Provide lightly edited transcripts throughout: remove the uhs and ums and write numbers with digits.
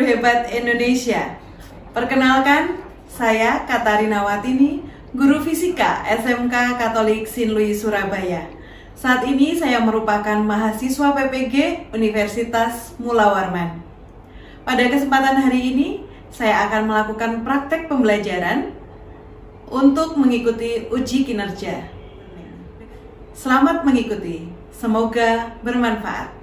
hebat Indonesia. Perkenalkan, saya Katarina Watini, guru fisika SMK Katolik Saint Louis Surabaya. Saat ini saya merupakan mahasiswa PPG Universitas Mula Warman. Pada kesempatan hari ini, saya akan melakukan praktek pembelajaran untuk mengikuti uji kinerja. Selamat mengikuti, semoga bermanfaat.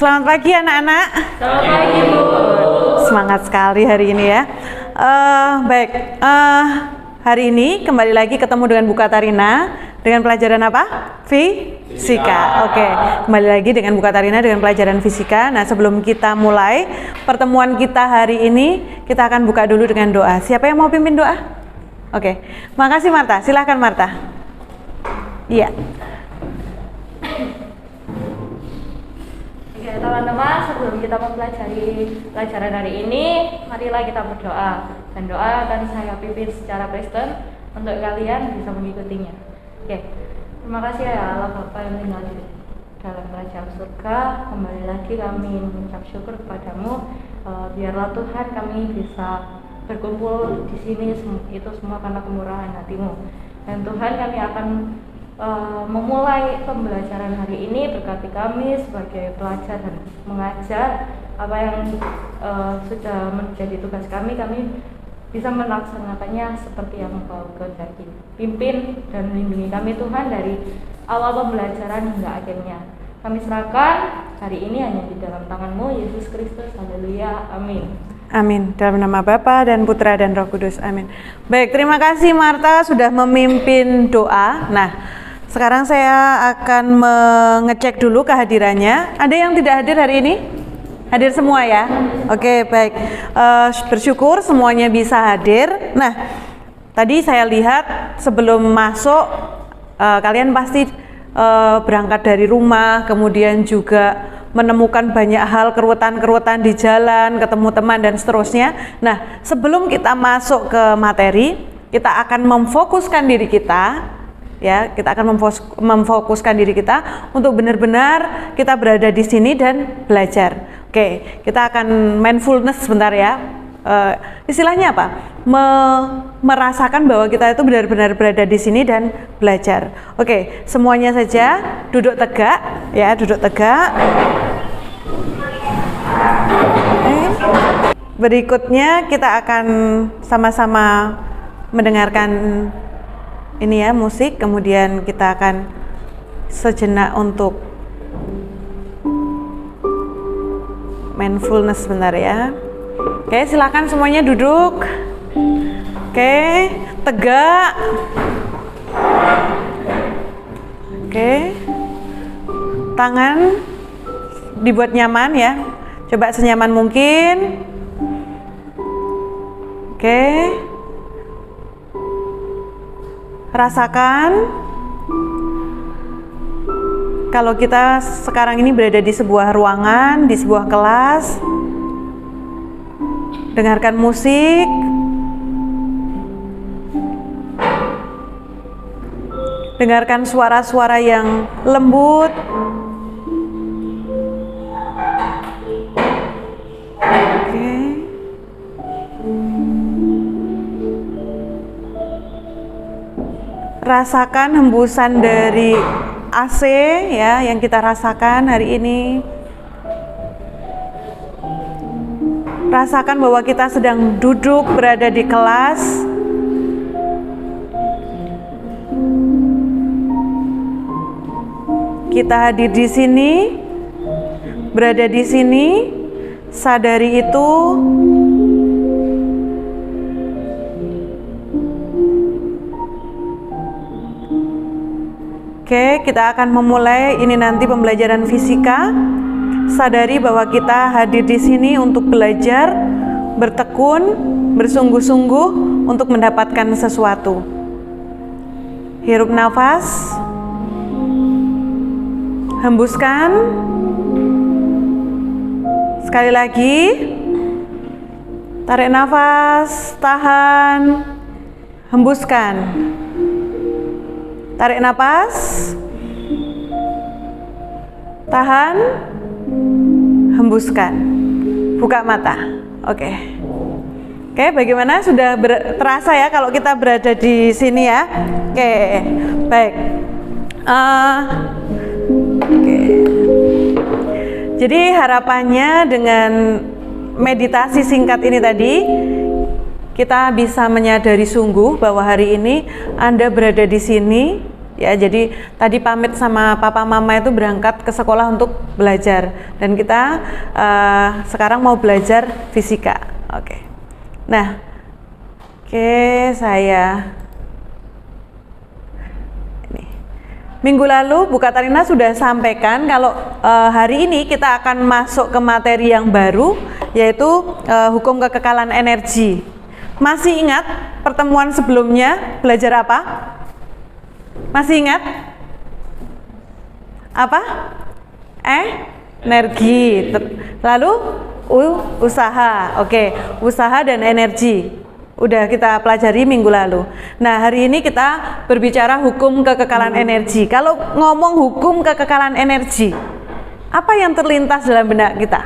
Selamat pagi anak-anak. Selamat pagi Bu. Semangat sekali hari ini ya. Hari ini kembali lagi ketemu dengan Bu Katarina dengan pelajaran apa? Fisika. Oke, kembali lagi dengan Bu Katarina dengan pelajaran fisika. Nah, sebelum kita mulai pertemuan kita hari ini, kita akan buka dulu dengan doa. Siapa yang mau pimpin doa? Oke, makasih Marta. Silahkan Marta. Iya. Oke teman-teman, sebelum kita mempelajari pelajaran hari ini, marilah kita berdoa. Dan doa akan saya pimpin secara Kristen untuk kalian bisa mengikutinya. Oke, terima kasih ya Allah Bapa yang tinggal di dalam kerajaan surga. Kembali lagi kami mengucap syukur kepadamu. Biarlah Tuhan kami bisa berkumpul di sini, itu semua karena kemurahan hatimu. Dan Tuhan, kami akan memulai pembelajaran hari ini. Berkati kami sebagai pelajar dan mengajar apa yang sudah menjadi tugas kami bisa melaksanakannya seperti yang Engkau kehendaki. Pimpin dan lindungi kami Tuhan dari awal pembelajaran hingga akhirnya. Kami serahkan hari ini hanya di dalam tangan-Mu, Yesus Kristus. Haleluya, amin. Amin. Dalam nama Bapa dan Putra dan Roh Kudus. Amin. Baik, terima kasih Marta sudah memimpin doa. Nah, sekarang saya akan mengecek dulu kehadirannya. Ada yang tidak hadir hari ini? Hadir semua ya? Oke, baik. Bersyukur semuanya bisa hadir. Nah, tadi saya lihat sebelum masuk, kalian pasti berangkat dari rumah, kemudian juga menemukan banyak hal, keruwetan-keruwetan di jalan, ketemu teman dan seterusnya. Nah, sebelum kita masuk ke materi, kita akan memfokuskan diri kita. Ya, kita akan memfokuskan diri kita untuk benar-benar kita berada di sini dan belajar. Oke, kita akan mindfulness sebentar ya. Istilahnya apa? Merasakan bahwa kita itu benar-benar berada di sini dan belajar. Oke, semuanya saja duduk tegak, ya, duduk tegak. Berikutnya kita akan sama-sama mendengarkan ini ya, musik, kemudian kita akan sejenak untuk mindfulness sebentar ya. Oke, silakan semuanya duduk. Oke, tegak. Oke, tangan dibuat nyaman ya. Coba senyaman mungkin. Oke. Rasakan kalau kita sekarang ini berada di sebuah ruangan, di sebuah kelas. Dengarkan musik. Dengarkan suara-suara yang lembut. Oke. Rasakan hembusan dari AC ya yang kita rasakan hari ini. Rasakan bahwa kita sedang duduk berada di kelas. Kita hadir di sini, berada di sini, sadari itu. Oke, kita akan memulai ini nanti pembelajaran fisika. Sadari bahwa kita hadir di sini untuk belajar, bertekun, bersungguh-sungguh untuk mendapatkan sesuatu. Hirup nafas. Hembuskan. Sekali lagi. Tarik nafas, tahan. hembuskan. Tarik napas. Tahan. Hembuskan. Buka mata. Oke. Oke, bagaimana? Sudah terasa ya kalau kita berada di sini ya? Oke, baik. Oke. Jadi harapannya dengan meditasi singkat ini tadi, kita bisa menyadari sungguh bahwa hari ini Anda berada di sini ya. Jadi tadi pamit sama papa mama itu berangkat ke sekolah untuk belajar, dan kita sekarang mau belajar fisika. Oke. Nah, saya ini minggu lalu Bu Katarina sudah sampaikan kalau hari ini kita akan masuk ke materi yang baru, yaitu hukum kekekalan energi. Masih ingat pertemuan sebelumnya belajar apa? Masih ingat? Apa? Energi. Lalu usaha. Oke, usaha dan energi. Udah kita pelajari minggu lalu. Nah, hari ini kita berbicara hukum kekekalan energi. Kalau ngomong hukum kekekalan energi, apa yang terlintas dalam benak kita?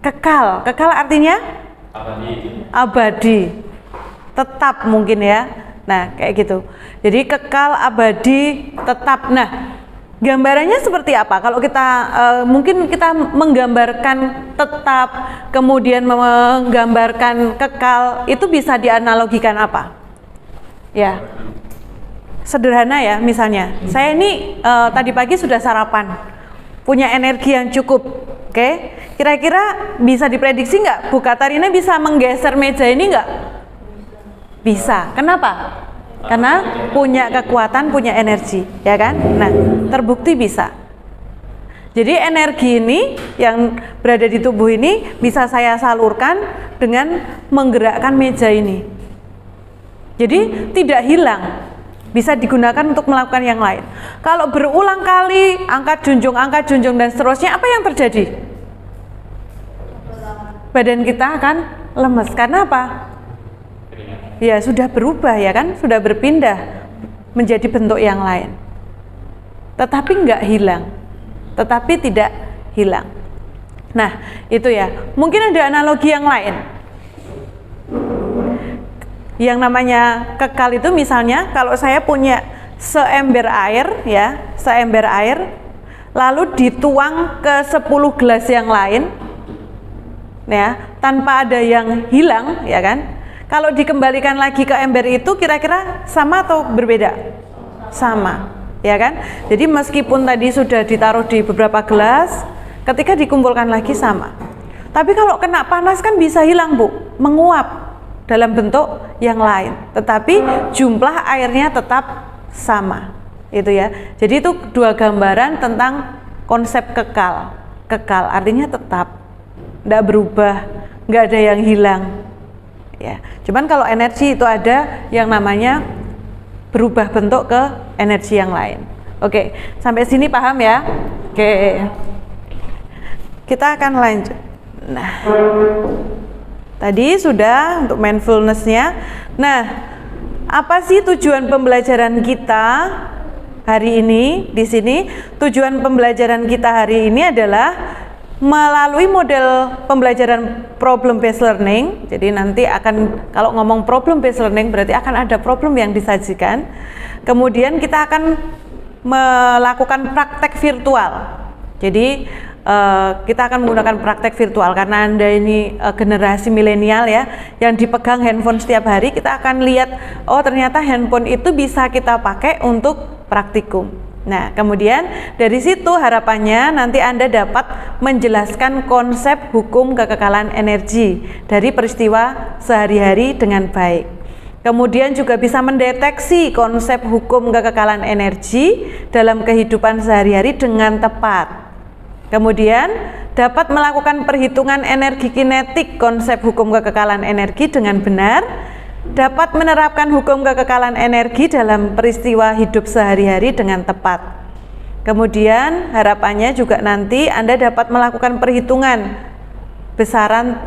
Kekal. Kekal artinya? Abadi. Tetap mungkin ya. Nah, kayak gitu. Jadi kekal, abadi, tetap. Nah, gambarannya seperti apa? Kalau kita mungkin kita menggambarkan tetap, kemudian menggambarkan kekal, itu bisa dianalogikan apa? Ya, sederhana ya. Misalnya, saya ini tadi pagi sudah sarapan, punya energi yang cukup. Oke, kira-kira bisa diprediksi nggak? Bu Katarina bisa menggeser meja ini nggak? Bisa. Kenapa? Karena punya kekuatan, punya energi, ya kan? Nah, terbukti bisa. Jadi energi ini yang berada di tubuh ini bisa saya salurkan dengan menggerakkan meja ini. Jadi tidak hilang, bisa digunakan untuk melakukan yang lain. Kalau berulang kali angkat junjung dan seterusnya, apa yang terjadi? Badan kita akan lemes. Karena apa? Ya sudah berubah ya kan, sudah berpindah menjadi bentuk yang lain. Tetapi nggak hilang, tetapi tidak hilang. Nah itu ya, mungkin ada analogi yang lain. Yang namanya kekal itu misalnya kalau saya punya seember air ya, seember air lalu dituang ke 10 gelas yang lain ya, tanpa ada yang hilang ya kan. Kalau dikembalikan lagi ke ember itu kira-kira sama atau berbeda? Sama, ya kan? Jadi meskipun tadi sudah ditaruh di beberapa gelas, ketika dikumpulkan lagi sama. Tapi kalau kena panas kan bisa hilang, Bu, menguap dalam bentuk yang lain. Tetapi jumlah airnya tetap sama, itu ya. Jadi itu dua gambaran tentang konsep kekal. Kekal artinya tetap, tidak berubah, nggak ada yang hilang. Ya, cuman kalau energi itu ada yang namanya berubah bentuk ke energi yang lain. Oke, sampai sini paham ya? Oke, kita akan lanjut. Nah, tadi sudah untuk mindfulness-nya. Nah, apa sih tujuan pembelajaran kita hari ini di sini? Tujuan pembelajaran kita hari ini adalah melalui model pembelajaran problem based learning. Jadi nanti akan, kalau ngomong problem based learning berarti akan ada problem yang disajikan. Kemudian kita akan melakukan praktek virtual. Jadi kita akan menggunakan praktek virtual karena Anda ini generasi milenial ya, yang dipegang handphone setiap hari. Kita akan lihat, oh ternyata handphone itu bisa kita pakai untuk praktikum. Nah, kemudian dari situ harapannya nanti Anda dapat menjelaskan konsep hukum kekekalan energi dari peristiwa sehari-hari dengan baik. Kemudian juga bisa mendeteksi konsep hukum kekekalan energi dalam kehidupan sehari-hari dengan tepat. Kemudian dapat melakukan perhitungan energi kinetik konsep hukum kekekalan energi dengan benar. Dapat menerapkan hukum kekekalan energi dalam peristiwa hidup sehari-hari dengan tepat. Kemudian harapannya juga nanti Anda dapat melakukan perhitungan besaran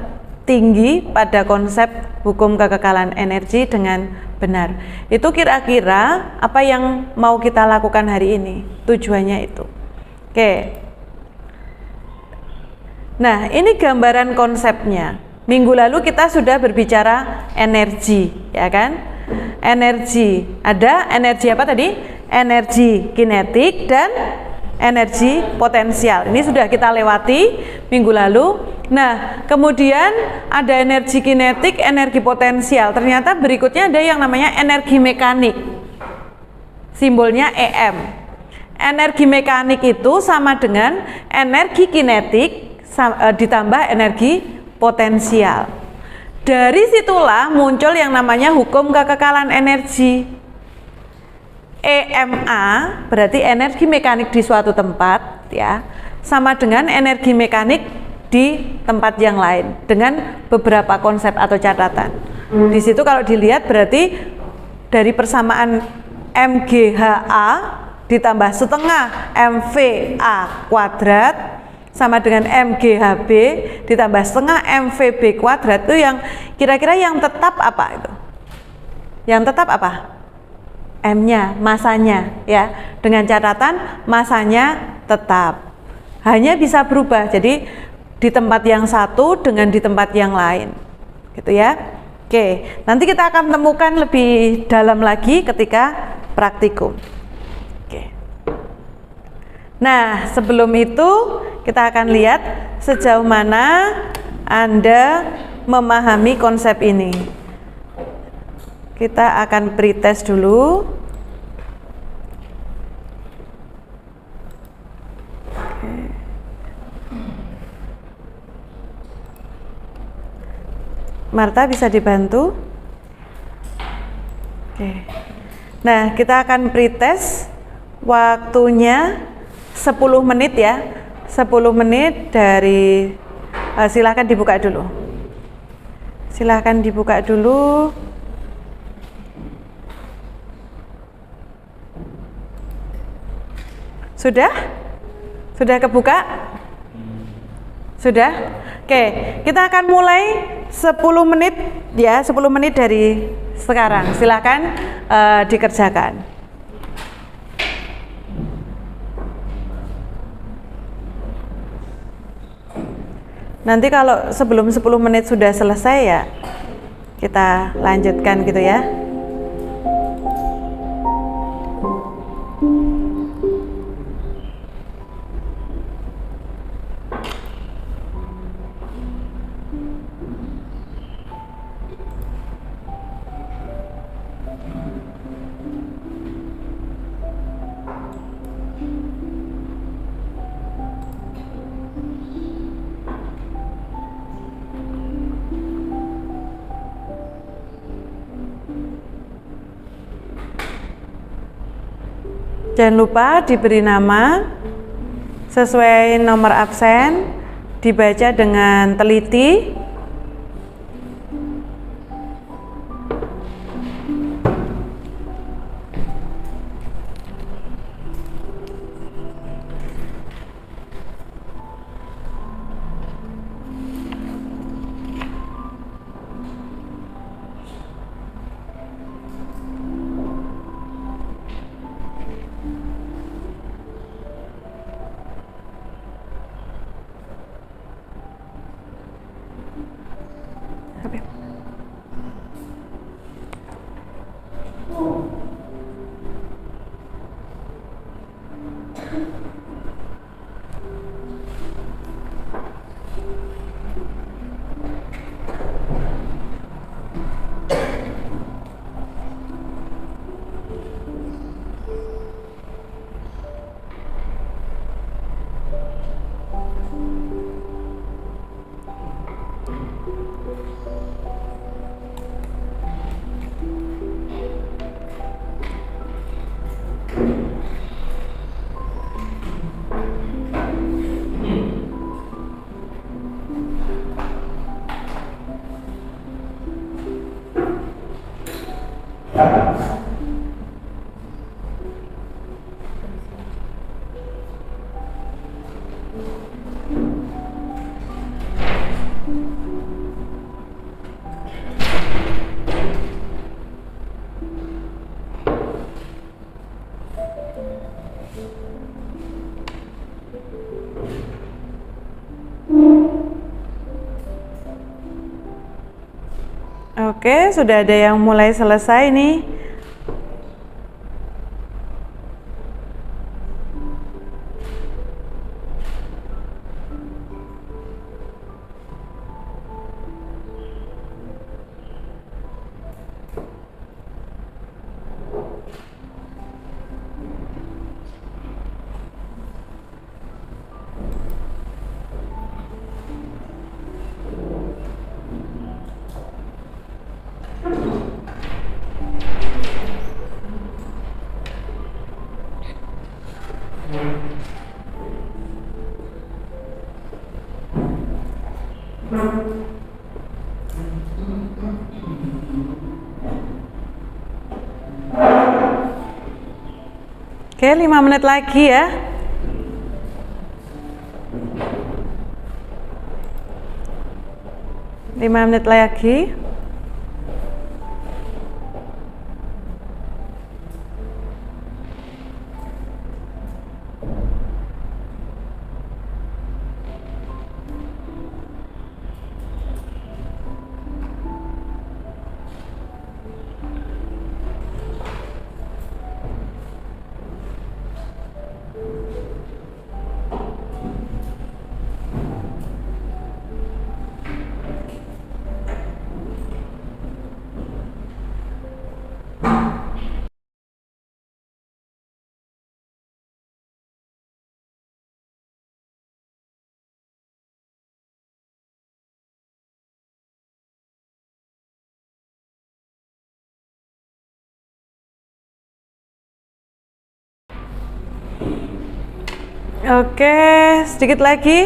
tinggi pada konsep hukum kekekalan energi dengan benar. Itu kira-kira apa yang mau kita lakukan hari ini, tujuannya itu. Oke. Nah, ini gambaran konsepnya. Minggu lalu kita sudah berbicara energi, ya kan? Energi, ada energi apa tadi? Energi kinetik dan energi potensial. Ini sudah kita lewati minggu lalu. Nah, kemudian ada energi kinetik, energi potensial. Ternyata berikutnya ada yang namanya energi mekanik. Simbolnya EM. Energi mekanik itu sama dengan energi kinetik ditambah energi potensial. Dari situlah muncul yang namanya hukum kekekalan energi. EMA berarti energi mekanik di suatu tempat, ya, sama dengan energi mekanik di tempat yang lain dengan beberapa konsep atau catatan. Di situ kalau dilihat berarti dari persamaan MGHA ditambah setengah MVA kuadrat sama dengan MGHB ditambah setengah MVB kuadrat, itu yang kira-kira yang tetap apa itu? Yang tetap apa? M-nya, masanya, ya. Dengan catatan masanya tetap. Hanya bisa berubah. Jadi di tempat yang satu dengan di tempat yang lain. Gitu ya. Oke, nanti kita akan temukan lebih dalam lagi ketika praktikum. Oke. Nah, sebelum itu kita akan lihat sejauh mana Anda memahami konsep ini. Kita akan pretest dulu. Marta bisa dibantu? Oke. Nah, kita akan pretest waktunya 10 menit ya. 10 menit dari silahkan dibuka dulu. Silahkan dibuka dulu. Sudah? Sudah kebuka? Sudah? Oke, kita akan mulai 10 menit ya, 10 menit dari sekarang. Silakan dikerjakan. Nanti kalau sebelum 10 menit sudah selesai ya, kita lanjutkan gitu ya. Jangan lupa diberi nama sesuai nomor absen, dibaca dengan teliti. Oke, sudah ada yang mulai selesai nih. Oke, 5 menit lagi ya. Lima menit lagi. Oke, sedikit lagi.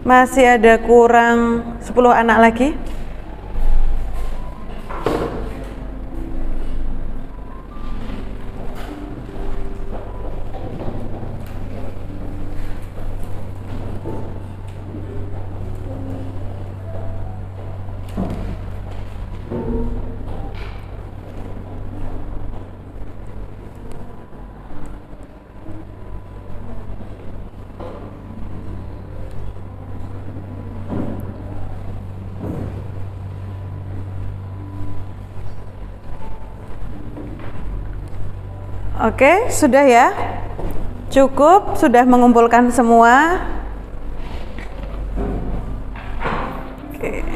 Masih ada kurang 10 anak lagi. Oke, sudah ya. Cukup, sudah mengumpulkan semua. Oke.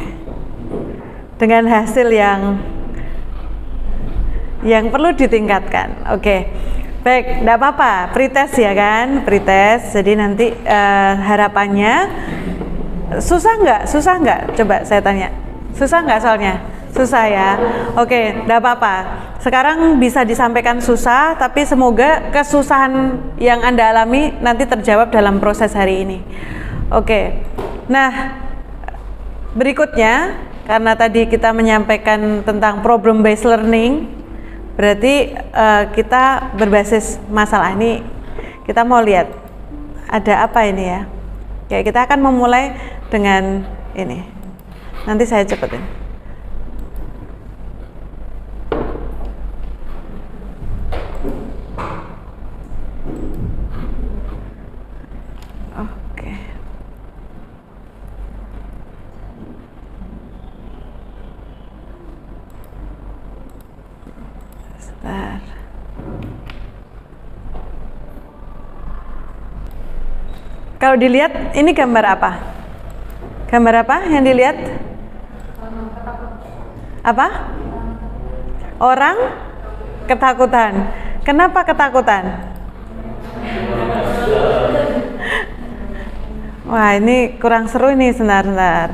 Dengan hasil yang perlu ditingkatkan. Oke. Baik, enggak apa-apa. Pretest ya kan? Pretest. Jadi nanti harapannya susah nggak? Coba saya tanya. Susah nggak soalnya? Susah ya. Oke, enggak apa-apa. Sekarang bisa disampaikan susah, tapi semoga kesusahan yang Anda alami nanti terjawab dalam proses hari ini. Oke. Nah, berikutnya karena tadi kita menyampaikan tentang problem based learning, berarti kita berbasis masalah ini. Kita mau lihat ada apa ini ya. Oke, kita akan memulai dengan ini. Nanti saya cepetin. Oke. Sebentar. Kalau dilihat ini gambar apa? Gambar apa yang dilihat? Apa? Orang ketakutan. Kenapa ketakutan? Wah, ini kurang seru ini, sebentar.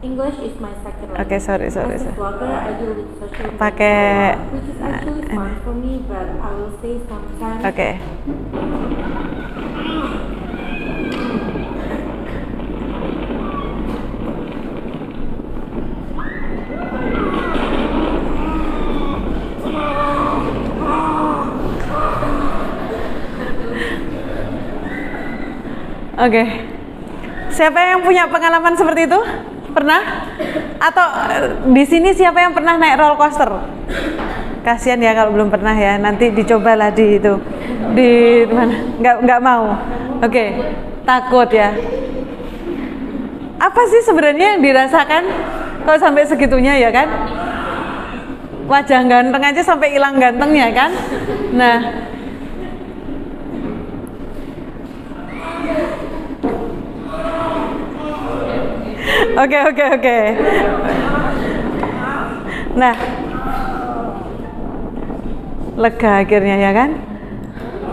English is my second language. Oke, sorry. As a vlogger, I do with social media, Pakai which is actually fun for me, but I will say sometimes. Oke. Oke. Siapa yang punya pengalaman seperti itu? Pernah? Atau di sini siapa yang pernah naik roller coaster? Kasihan ya kalau belum pernah ya. Nanti dicobalah di itu. Di mana? Nggak mau. Oke. Takut ya. Apa sih sebenarnya yang dirasakan? Kalau sampai segitunya ya kan? wajah ganteng aja sampai hilang gantengnya kan. Nah, oke. Nah, lega akhirnya ya kan.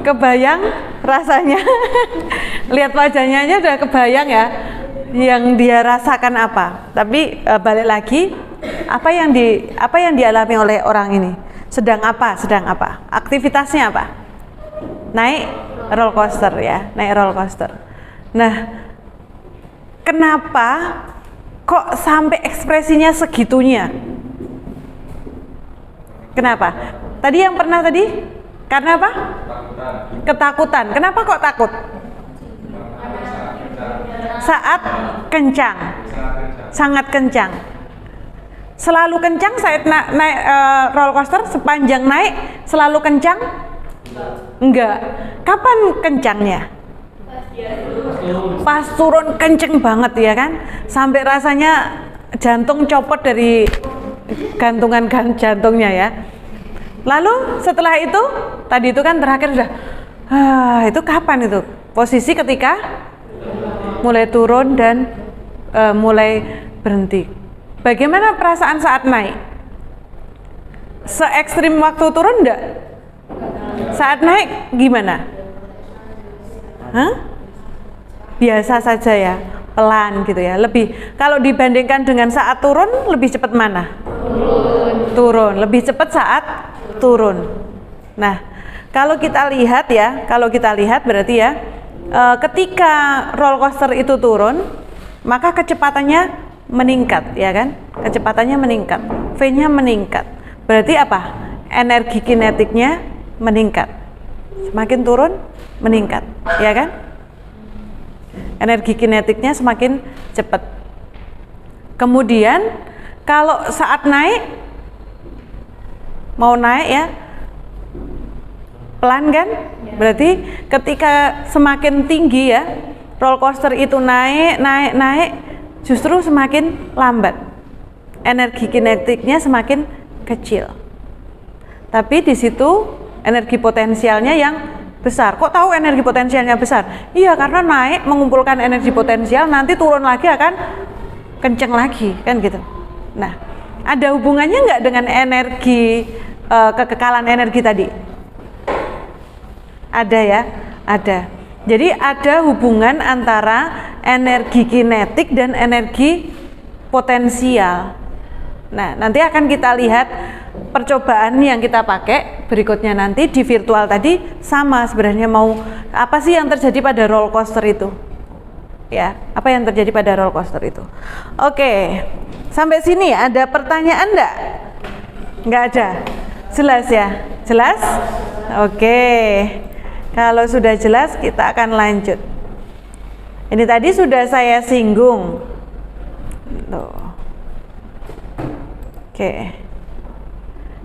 Kebayang rasanya. Lihat wajahnya aja udah kebayang ya yang dia rasakan apa. Tapi balik lagi, apa yang dialami oleh orang ini? Sedang apa? Aktivitasnya apa? Naik roller coaster ya, naik roller coaster. Nah, kenapa kok sampai ekspresinya segitunya? Kenapa? Tadi yang pernah tadi? Karena apa? Ketakutan. Kenapa kok takut? Saat kencang. Sangat kencang. Selalu kencang saat naik roller coaster, sepanjang naik selalu kencang? Enggak. Kapan kencangnya? Pas turun kenceng banget ya kan, sampai rasanya jantung copot dari gantungan jantungnya ya. Lalu setelah itu, tadi itu kan terakhir sudah, itu kapan itu? Posisi ketika mulai turun dan mulai berhenti. Bagaimana perasaan saat naik? Se-ekstrim waktu turun enggak? Saat naik gimana? Biasa saja ya, pelan gitu ya. Lebih, kalau dibandingkan dengan saat turun, lebih cepat mana? Turun. Lebih cepat saat turun. Nah, kalau kita lihat berarti ya, ketika roller coaster itu turun, maka kecepatannya meningkat, ya kan? Kecepatannya meningkat, V-nya meningkat. Berarti apa? Energi kinetiknya meningkat. Semakin turun, meningkat, ya kan? Energi kinetiknya semakin cepat. Kemudian kalau saat naik, mau naik ya, pelan kan? Berarti ketika semakin tinggi ya, roller coaster itu naik, justru semakin lambat. Energi kinetiknya semakin kecil. Tapi di situ energi potensialnya yang besar. Kok tahu energi potensialnya besar? Iya, karena naik mengumpulkan energi potensial, nanti turun lagi akan kenceng lagi, kan gitu. Nah, ada hubungannya nggak dengan energi kekekalan energi tadi? Ada ya, ada. Jadi ada hubungan antara energi kinetik dan energi potensial. Nah, nanti akan kita lihat percobaan yang kita pakai berikutnya nanti di virtual tadi sama sebenarnya, mau apa sih yang terjadi pada roller coaster itu? Ya, apa yang terjadi pada roller coaster itu? Oke, sampai sini ada pertanyaan enggak? Enggak ada. Jelas ya? Jelas? Oke. Kalau sudah jelas kita akan lanjut. Ini tadi sudah saya singgung. Tuh. Oke.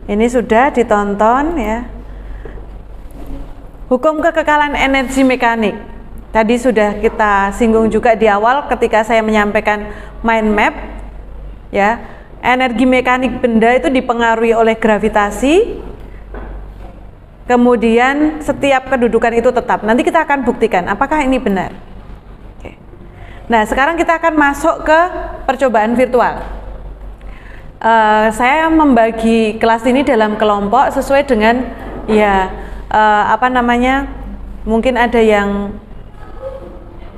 Ini sudah ditonton ya. Hukum kekekalan energi mekanik. Tadi sudah kita singgung juga di awal ketika saya menyampaikan mind map ya. Energi mekanik benda itu dipengaruhi oleh gravitasi. Kemudian setiap kedudukan itu tetap. Nanti kita akan buktikan apakah ini benar. Oke. Nah, sekarang kita akan masuk ke percobaan virtual. Saya membagi kelas ini dalam kelompok sesuai dengan ya mungkin ada yang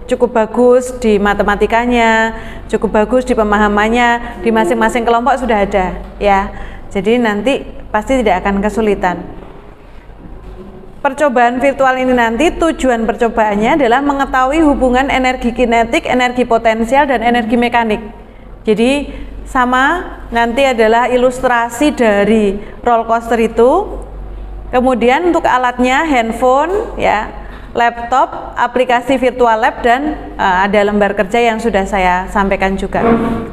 cukup bagus di matematikanya, cukup bagus di pemahamannya, di masing-masing kelompok sudah ada ya. Jadi nanti pasti tidak akan kesulitan. Percobaan virtual ini nanti tujuan percobaannya adalah mengetahui hubungan energi kinetik, energi potensial, dan energi mekanik. Jadi sama nanti adalah ilustrasi dari roller coaster itu. Kemudian untuk alatnya handphone ya, laptop, aplikasi virtual lab, dan ada lembar kerja yang sudah saya sampaikan juga.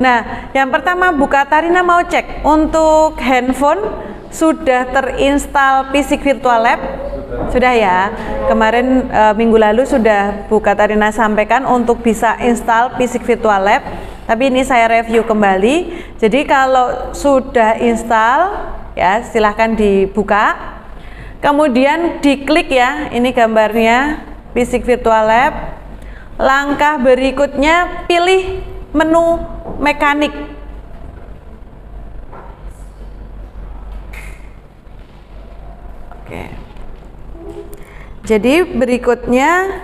Nah, yang pertama Bu Katarina mau cek untuk handphone sudah terinstal Fisik Virtual Lab. Sudah ya, kemarin minggu lalu sudah Bu Katarina sampaikan untuk bisa install Fisik Virtual Lab. Tapi ini saya review kembali. Jadi kalau sudah install ya, silahkan dibuka. Kemudian diklik ya, ini gambarnya Fisik Virtual Lab. Langkah berikutnya pilih menu mekanik. Oke. Jadi berikutnya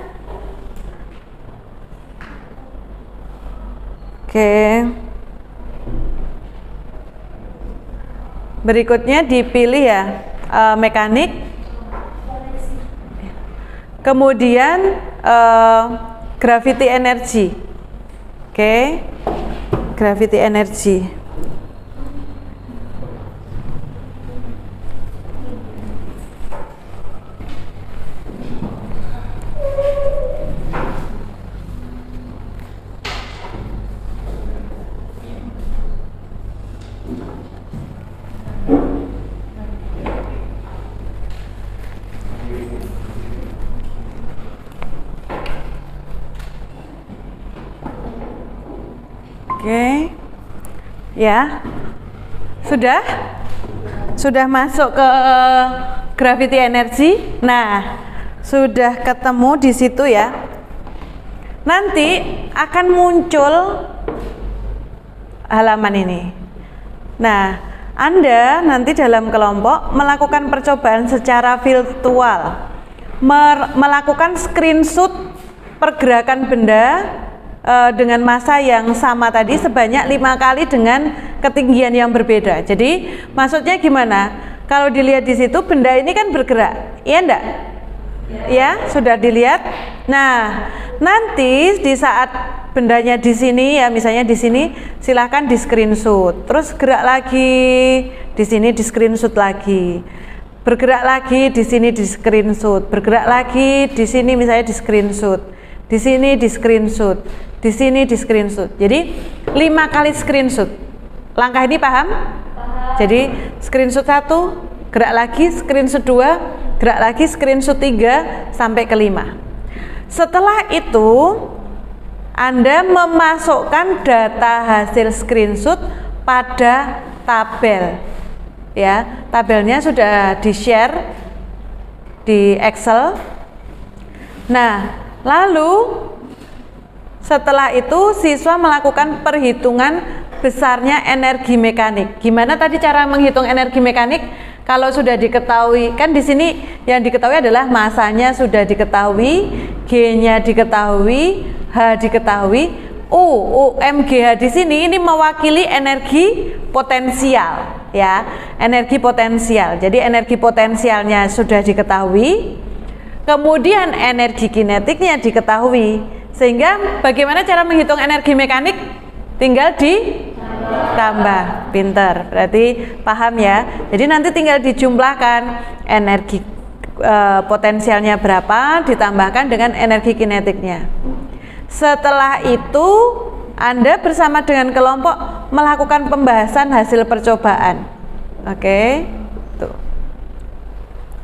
berikutnya dipilih ya, mekanik. Kemudian gravity energy. Oke. Gravity energy. Oke, ya, sudah masuk ke gravity energy. Nah, sudah ketemu di situ ya. Nanti akan muncul halaman ini. Nah, Anda nanti dalam kelompok melakukan percobaan secara virtual, melakukan screenshot pergerakan benda dengan massa yang sama tadi sebanyak 5 kali dengan ketinggian yang berbeda. Jadi maksudnya gimana? Kalau dilihat di situ benda ini kan bergerak, iya enggak? Ya, sudah dilihat. Nah, nanti di saat bendanya di sini ya, misalnya di sini, silahkan di screenshot. Terus gerak lagi, di sini di screenshot lagi. Bergerak lagi, di sini di screenshot. Bergerak lagi, di sini misalnya di screenshot. Di sini di screenshot, di sini di screenshot. Jadi 5 kali screenshot. Langkah ini paham? Jadi screenshot 1, gerak lagi, screenshot 2, gerak lagi, screenshot 3 sampai ke 5. Setelah itu Anda memasukkan data hasil screenshot pada tabel. Ya, tabelnya sudah di-share di Excel. Nah, lalu setelah itu siswa melakukan perhitungan besarnya energi mekanik. Gimana tadi cara menghitung energi mekanik? Kalau sudah diketahui, kan di sini yang diketahui adalah massanya sudah diketahui, G-nya diketahui, H diketahui, UMGH di sini ini mewakili energi potensial ya, energi potensial. Jadi energi potensialnya sudah diketahui. Kemudian energi kinetiknya diketahui, sehingga bagaimana cara menghitung energi mekanik? Tinggal ditambah. Pinter, berarti paham ya. Jadi nanti tinggal dijumlahkan energi potensialnya berapa, ditambahkan dengan energi kinetiknya. Setelah itu Anda bersama dengan kelompok melakukan pembahasan hasil percobaan. Oke, tuh.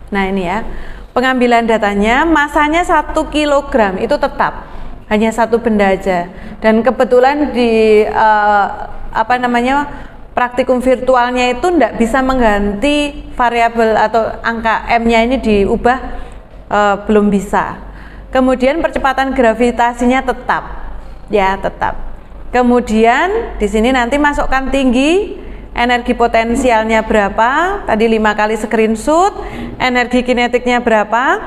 Nah ini ya, pengambilan datanya, masanya 1 kg itu tetap, hanya satu benda aja. Dan kebetulan di praktikum virtualnya itu tidak bisa mengganti variabel atau angka M-nya ini diubah, belum bisa. Kemudian percepatan gravitasinya tetap, ya tetap. Kemudian di sini nanti masukkan tinggi, energi potensialnya berapa, tadi 5 kali screenshot, energi kinetiknya berapa,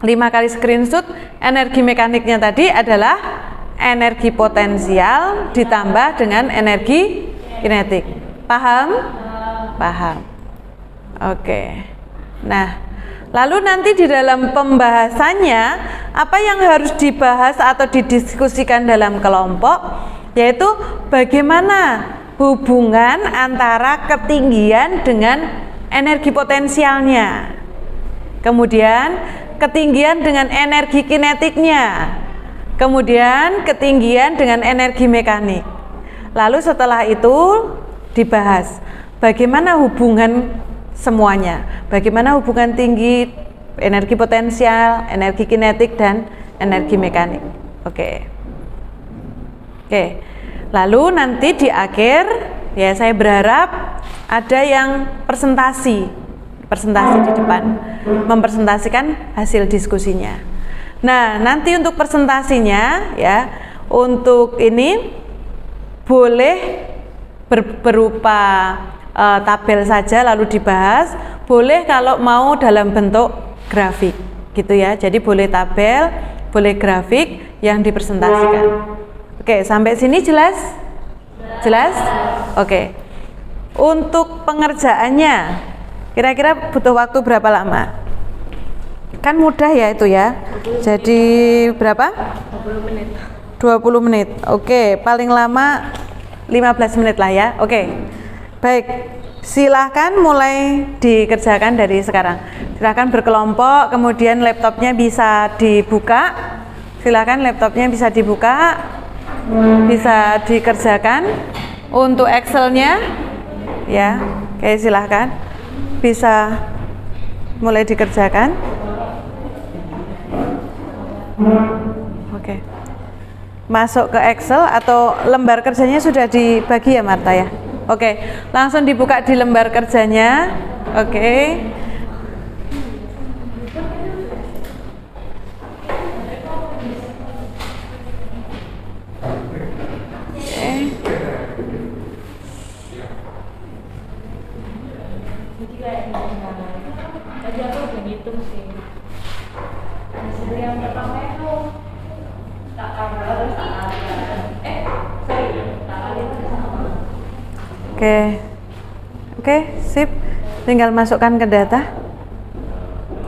5 kali screenshot, energi mekaniknya tadi adalah energi potensial ditambah dengan energi kinetik. Paham? Paham. Oke. Nah, lalu nanti di dalam pembahasannya, apa yang harus dibahas atau didiskusikan dalam kelompok, yaitu bagaimana hubungan antara ketinggian dengan energi potensialnya. Kemudian ketinggian dengan energi kinetiknya. Kemudian ketinggian dengan energi mekanik. Lalu setelah itu dibahas bagaimana hubungan semuanya. Bagaimana hubungan tinggi, energi potensial, energi kinetik, dan energi mekanik. Oke. Lalu nanti di akhir, ya saya berharap ada yang presentasi di depan, mempresentasikan hasil diskusinya. Nah, nanti untuk presentasinya ya, untuk ini boleh berupa tabel saja lalu dibahas, boleh kalau mau dalam bentuk grafik gitu ya. Jadi boleh tabel, boleh grafik yang dipresentasikan. Oke, sampai sini jelas? Jelas? Oke. Untuk pengerjaannya kira-kira butuh waktu berapa lama? Kan mudah ya itu ya. Jadi berapa? 20 menit. 20 menit. Oke, paling lama 15 menit lah ya. Oke. Baik. Silahkan mulai dikerjakan dari sekarang. Silahkan berkelompok, kemudian laptopnya bisa dibuka. Silahkan laptopnya bisa dibuka, bisa dikerjakan. Untuk Excel-nya ya, oke, silahkan bisa mulai dikerjakan. Oke. Masuk ke Excel atau lembar kerjanya sudah dibagi ya Marta ya? Oke, langsung dibuka di lembar kerjanya. Oke. Tadi aku udah ngitung sih. Hasil yang pertama itu tak tambah tak tambah. Oke, sip. Tinggal masukkan ke data.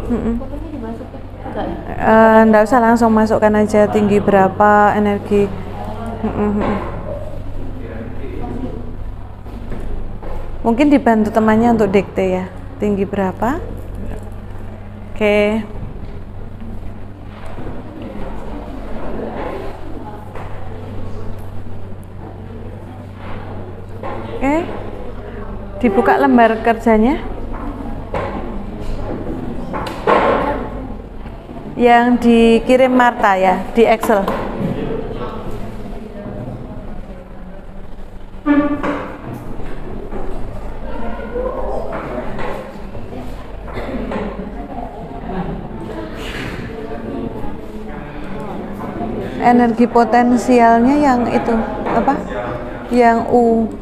Pokoknya dimasukin enggak? Nggak usah, langsung masukkan aja tinggi berapa, energi. Mungkin dibantu temannya untuk dikte ya. Tinggi berapa? Oke. Oke. Dibuka lembar kerjanya. Yang dikirim Marta ya, di Excel. Energi potensialnya yang itu apa? Yang U.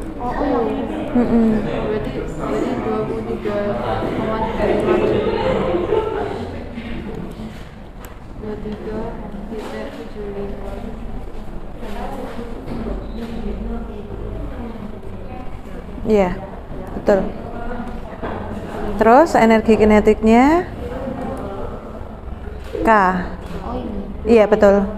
Berarti 23,75. Iya, betul. Terus energi kinetiknya K. Iya, betul.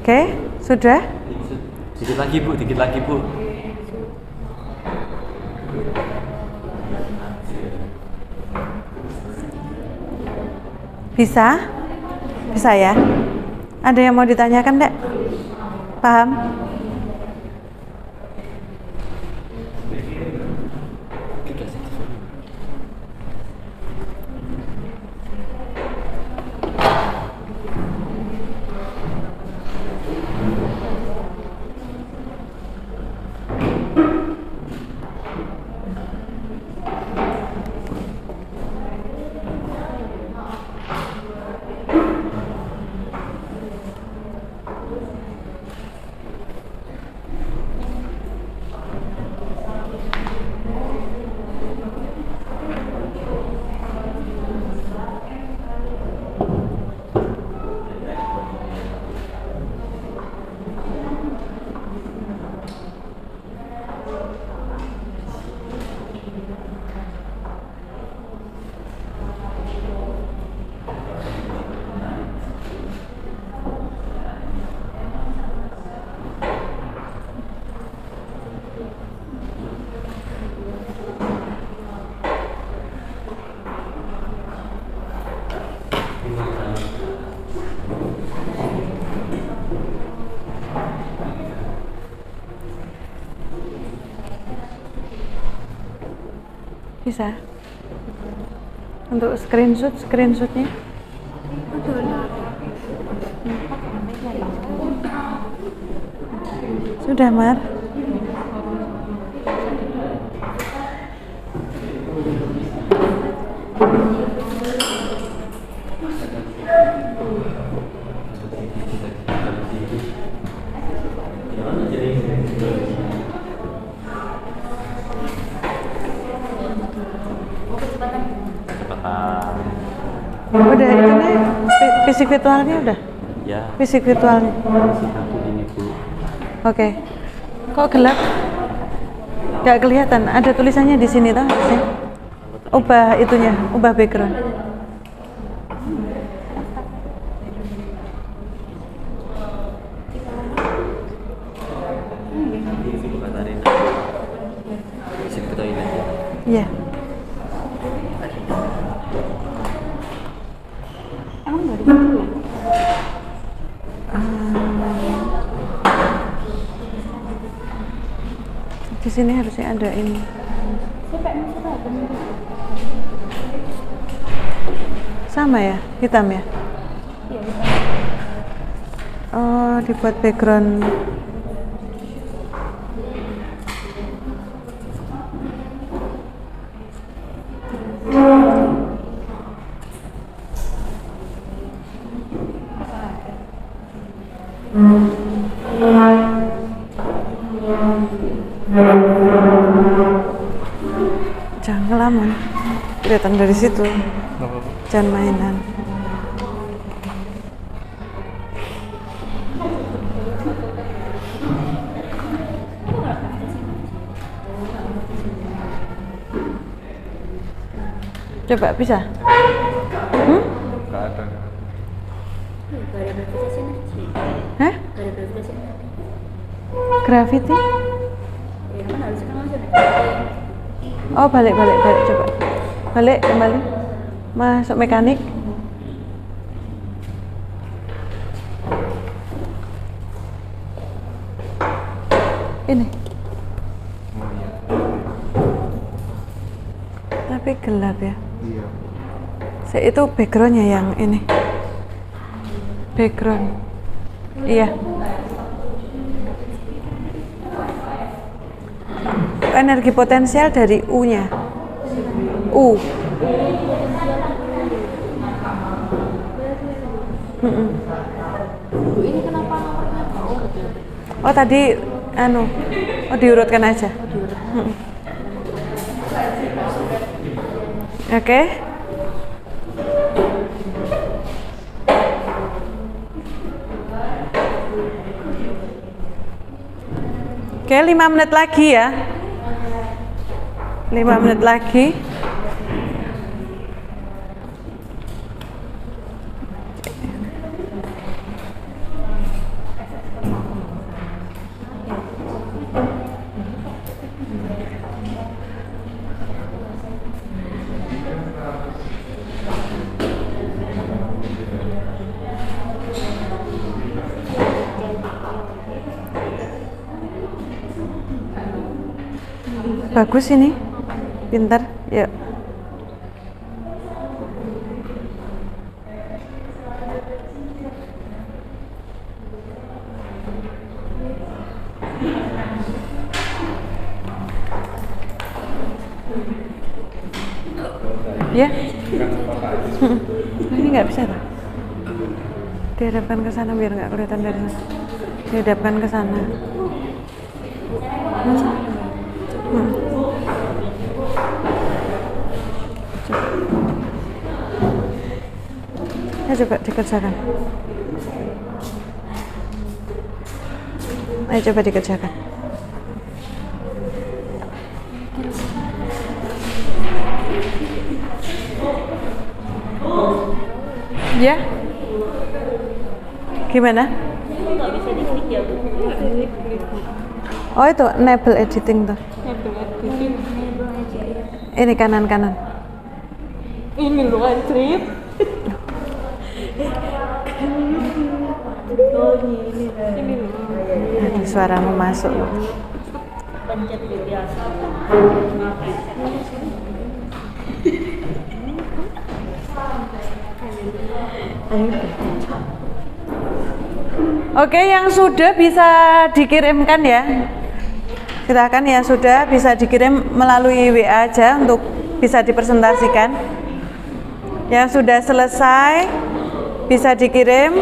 Oke, sudah? Dikit lagi Bu, dikit lagi Bu. Bisa? Bisa ya? Ada yang mau ditanyakan, Dek? Paham? Bisa. Untuk screenshotnya? Udah. Sudah, Mar. Udah itu nih fisik virtualnya udah. Ya. Fisik virtualnya. Satu ini Bu. Oke. Kok gelap? Gak kelihatan. Ada tulisannya di sini toh. Ubah itunya, ubah background. Ibu Katarina. Sini ke toilet. Iya. Emang nggak di situ ya? Di sini harusnya ada ini. Sama ya, hitam ya. Iya. Oh, dibuat background. Jangan ngelamun, kelihatan dari situ. Jangan mainan. Coba bisa? Enggak ada. Hah? Graffiti? Oh, balik coba. Balik kembali. Masuk mekanik. Ini. Tapi gelap ya. Iya. Itu backgroundnya yang ini. Background. Iya. Energi potensial dari U-nya. U. Ini kenapa nomornya? Oh tadi diurutkan aja. Oke. Oke, 5 menit lagi ya. 5 menit lagi. Bagus ini, pintar, yuk. Ya, ini nggak bisa tuh. Dihadapkan ke sana biar nggak kelihatan dari sana. Dihadapkan ke sana. Ya coba dikerjakan. Ayo coba dikerjakan. Ya. Gimana? Nggak bisa diklik ya, Bu? Oh itu enable editing tuh. Ini kanan. Ini lu trip. Ini lu. Ada suaramu masuk. Pencet biasa. Oke, yang sudah bisa dikirimkan ya. Silakan yang sudah bisa dikirim melalui WA aja untuk bisa dipresentasikan. Yang sudah selesai bisa dikirim.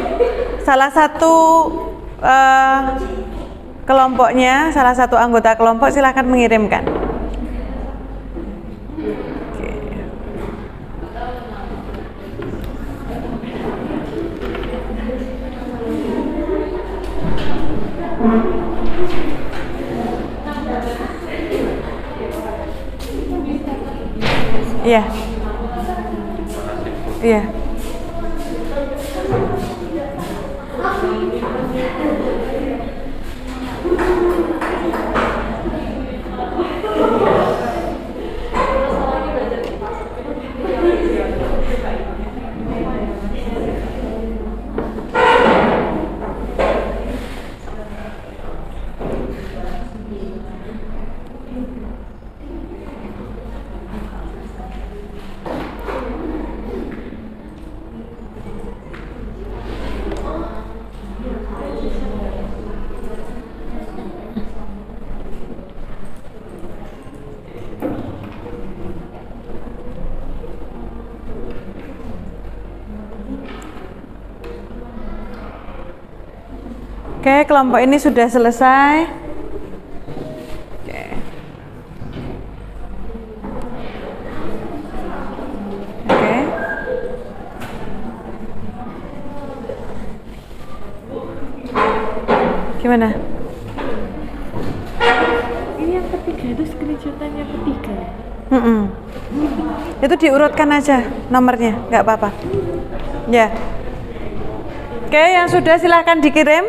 Salah satu kelompoknya, salah satu anggota kelompok silakan mengirimkan. Iya. Iya. Oke, kelompok ini sudah selesai. Oke. Oke. Gimana? Ini yang ketiga itu screenshotan yang ketiga. Itu diurutkan aja nomornya, nggak apa-apa. Ya. Oke, yang sudah silahkan dikirim.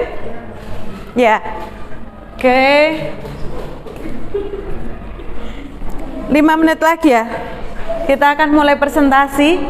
Ya. Oke. 5 menit lagi ya. Kita akan mulai presentasi.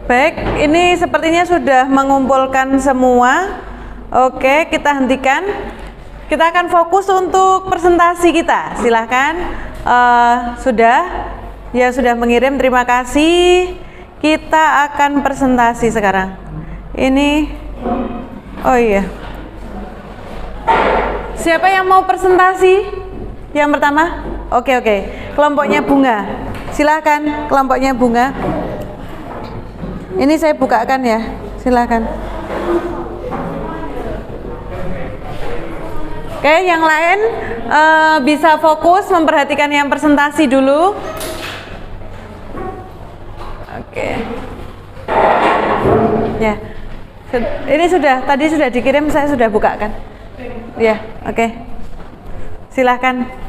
Baik, ini sepertinya sudah mengumpulkan semua. Oke, kita hentikan. Kita akan fokus untuk presentasi kita. Silahkan. Sudah? Ya, sudah mengirim. Terima kasih. Kita akan presentasi sekarang. Ini, oh iya. Siapa yang mau presentasi? Yang pertama? Oke. Kelompoknya Bunga. Silahkan, kelompoknya Bunga. Ini saya bukakan ya, silakan. Oke, yang lain bisa fokus memperhatikan yang presentasi dulu. Oke. Ya, ini tadi sudah dikirim, saya sudah bukakan. Ya, oke. Silakan.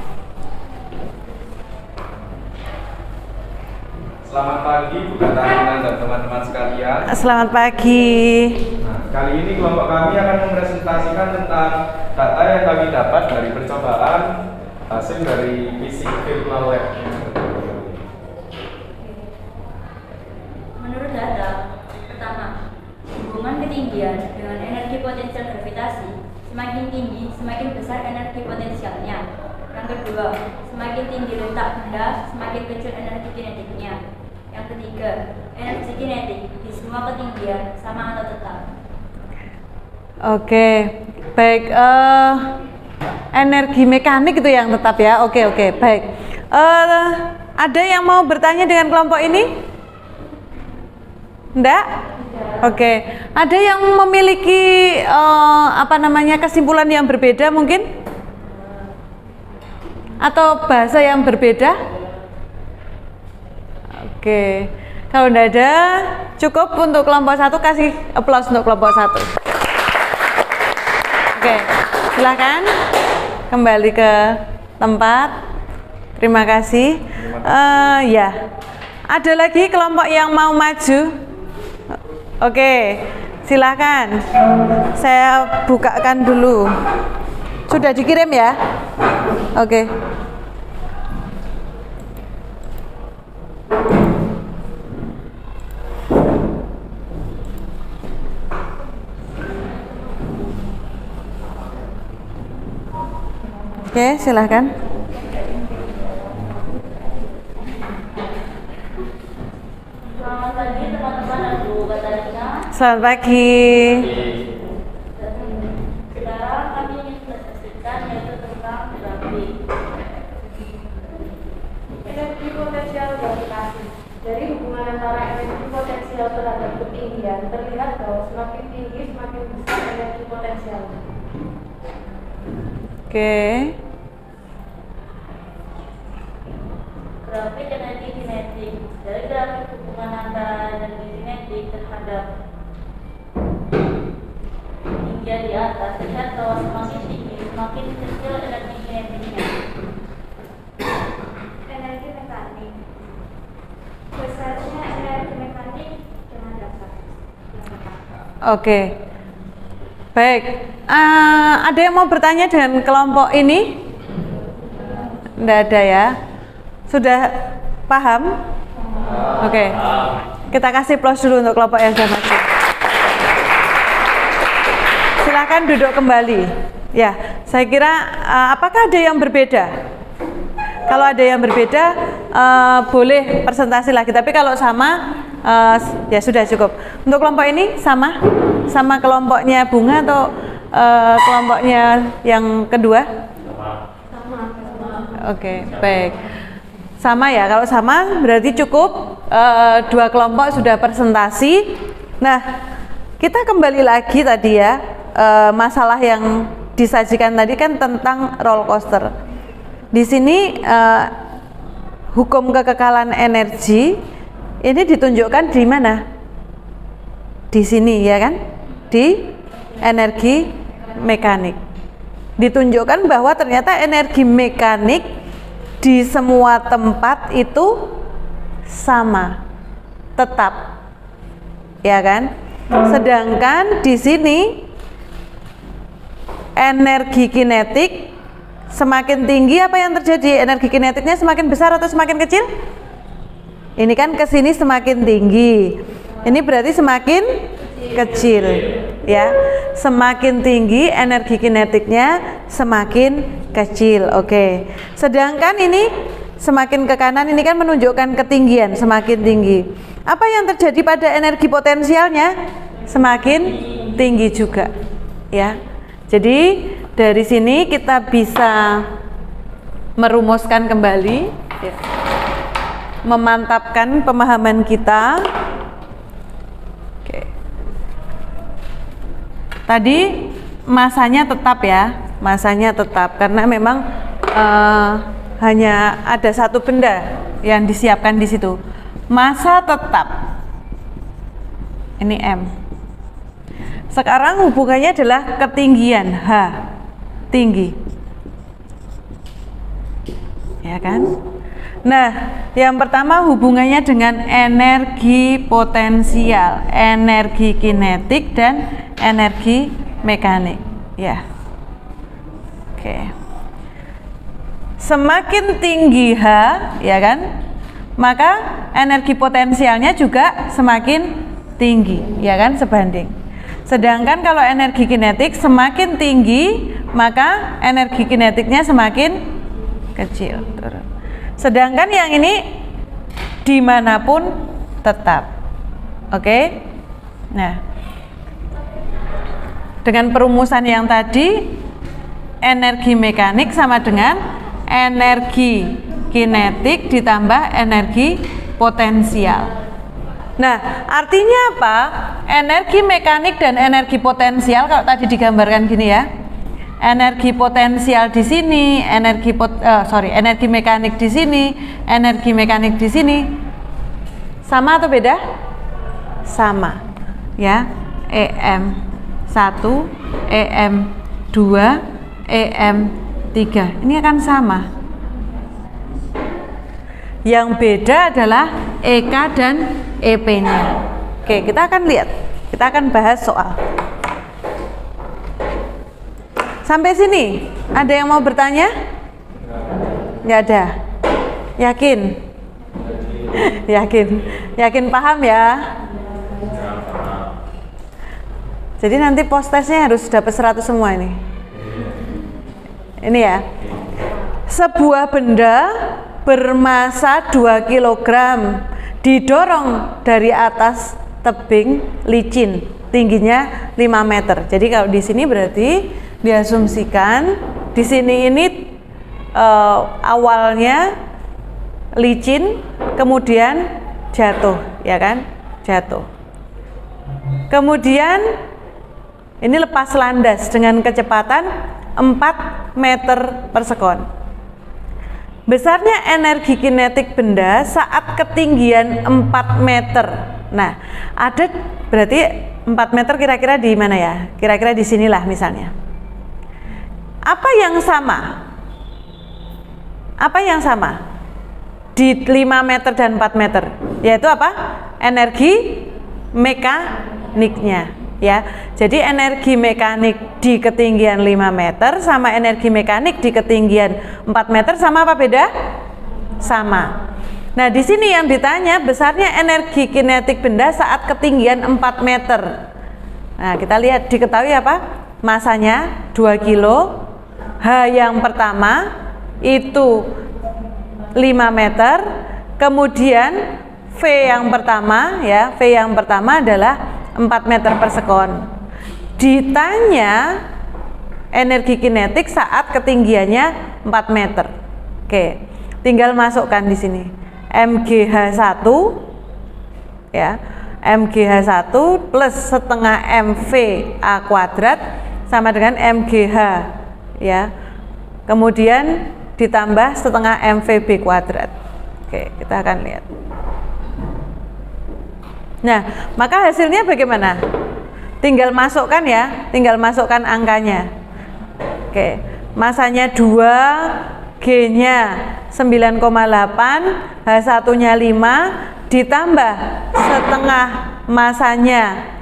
Selamat pagi Bu Katarina dan teman-teman sekalian. Selamat pagi. Nah, kali ini kelompok kami akan mempresentasikan tentang data yang kami dapat dari percobaan hasil dari fisik virtual lab. Menurut data, pertama, hubungan ketinggian dengan energi potensial gravitasi semakin tinggi, semakin besar energi potensialnya. Yang kedua, semakin tinggi letak benda, semakin kecil energi kinetiknya. Yang ketiga, energi kinetik di semua ketinggian sama atau tetap. Oke, baik. Energi mekanik itu yang tetap ya. Oke, baik. Ada yang mau bertanya dengan kelompok ini? Enggak? Oke. Ada yang memiliki kesimpulan yang berbeda mungkin? Atau bahasa yang berbeda? Oke. Kalau enggak ada, cukup untuk kelompok 1, kasih aplaus untuk kelompok 1. Oke. Silakan kembali ke tempat. Terima kasih. Ya, ada lagi kelompok yang mau maju? Oke, silakan. Saya bukakan dulu. Sudah dikirim ya? Oke. Oke, silakan. Selamat pagi teman-teman Abu Katarina. Selamat pagi. Sekarang kami ingin presentasikan yaitu tentang grafik. Energi potensial gravitasi. Dari hubungan antara energi potensial terhadap ketinggian terlihat bahwa semakin tinggi semakin besar energi potensialnya. Oke. Grafik energi kinetik. Dari grafik hubungan antara energi kinetik terhadap ketinggian di atas terlihat bahwa semakin tinggi semakin kecil energi kinetiknya. Energi mekanik. Besarnya energi mekanik dengan dasar. Oke. Baik. Ada yang mau bertanya dengan kelompok ini? Tidak ada ya. Sudah paham? Oke. Kita kasih plus dulu untuk kelompok yang sudah masuk. Silakan duduk kembali. Ya, saya kira apakah ada yang berbeda? Kalau ada yang berbeda, boleh presentasi lagi. Tapi kalau sama, ya sudah cukup. Untuk kelompok ini sama kelompoknya Bunga atau kelompoknya yang kedua? Sama. Oke, baik. Sama ya. Kalau sama berarti cukup. Dua kelompok sudah presentasi. Nah, kita kembali lagi tadi ya. Masalah yang disajikan tadi kan tentang roller coaster. Di sini hukum kekekalan energi ini ditunjukkan di mana? Di sini ya kan? Di energi mekanik. Ditunjukkan bahwa ternyata energi mekanik di semua tempat itu sama, tetap. Ya kan? Sedangkan di sini energi kinetik semakin tinggi, apa yang terjadi? Energi kinetiknya semakin besar atau semakin kecil? Ini kan ke sini semakin tinggi. Ini berarti semakin kecil, ya. Semakin tinggi energi kinetiknya semakin kecil. Oke. Sedangkan ini semakin ke kanan ini kan menunjukkan ketinggian semakin tinggi. Apa yang terjadi pada energi potensialnya? Semakin tinggi juga, ya. Jadi dari sini kita bisa merumuskan kembali, ya, memantapkan pemahaman kita. Oke. Tadi masanya tetap ya, masanya tetap karena memang hanya ada satu benda yang disiapkan di situ. Massa tetap. Ini M. Sekarang hubungannya adalah ketinggian H, tinggi, ya kan? Nah, yang pertama hubungannya dengan energi potensial, energi kinetik dan energi mekanik, ya. Oke. Semakin tinggi H, ya kan? Maka energi potensialnya juga semakin tinggi, ya kan? Sebanding. Sedangkan kalau energi kinetik semakin tinggi, maka energi kinetiknya semakin kecil. Sedangkan yang ini dimanapun tetap. Oke? Nah, dengan perumusan yang tadi, energi mekanik sama dengan energi kinetik ditambah energi potensial. Nah, artinya apa? Energi mekanik dan energi potensial kalau tadi digambarkan gini ya. Energi potensial di sini, energi mekanik di sini, energi mekanik di sini. Sama atau beda? Sama. Ya. EM1, EM2, EM3. 3. Ini akan sama. Yang beda adalah EK dan EP-nya. Oke, kita akan lihat. Kita akan bahas soal. Sampai sini, ada yang mau bertanya? Nggak ada. Yakin? Yakin paham ya? Jadi nanti post testnya harus dapat 100 semua ini. Ini ya. Sebuah benda bermasa 2 kg didorong dari atas tebing licin, tingginya 5 meter. Jadi kalau di sini berarti diasumsikan di sini ini awalnya licin, kemudian jatuh, ya kan? Jatuh. Kemudian ini lepas landas dengan kecepatan 4 meter per sekon. Besarnya energi kinetik benda saat ketinggian 4 meter. Nah, ada berarti 4 meter kira-kira di mana ya? Kira-kira di sinilah misalnya. Apa yang sama? Apa yang sama? Di 5 meter dan 4 meter. Yaitu apa? Energi mekaniknya. Ya, jadi energi mekanik di ketinggian 5 meter sama energi mekanik di ketinggian 4 meter sama apa beda? Sama. Nah, di sini yang ditanya besarnya energi kinetik benda saat ketinggian 4 meter. Nah, kita lihat diketahui apa? Masanya 2 kilo. H yang pertama itu 5 meter. Kemudian V yang pertama ya, V yang pertama adalah 4 meter per sekon. Ditanya energi kinetik saat ketinggiannya 4 meter. Oke, tinggal masukkan di sini. MGH1 ya. MGH1 plus setengah MVA kuadrat sama dengan MGH ya. Kemudian ditambah setengah MVB kuadrat. Oke, kita akan lihat. Nah, maka hasilnya bagaimana? Tinggal masukkan ya, tinggal masukkan angkanya. Oke, masanya 2, G-nya 9,8, H1-nya 5, ditambah setengah masanya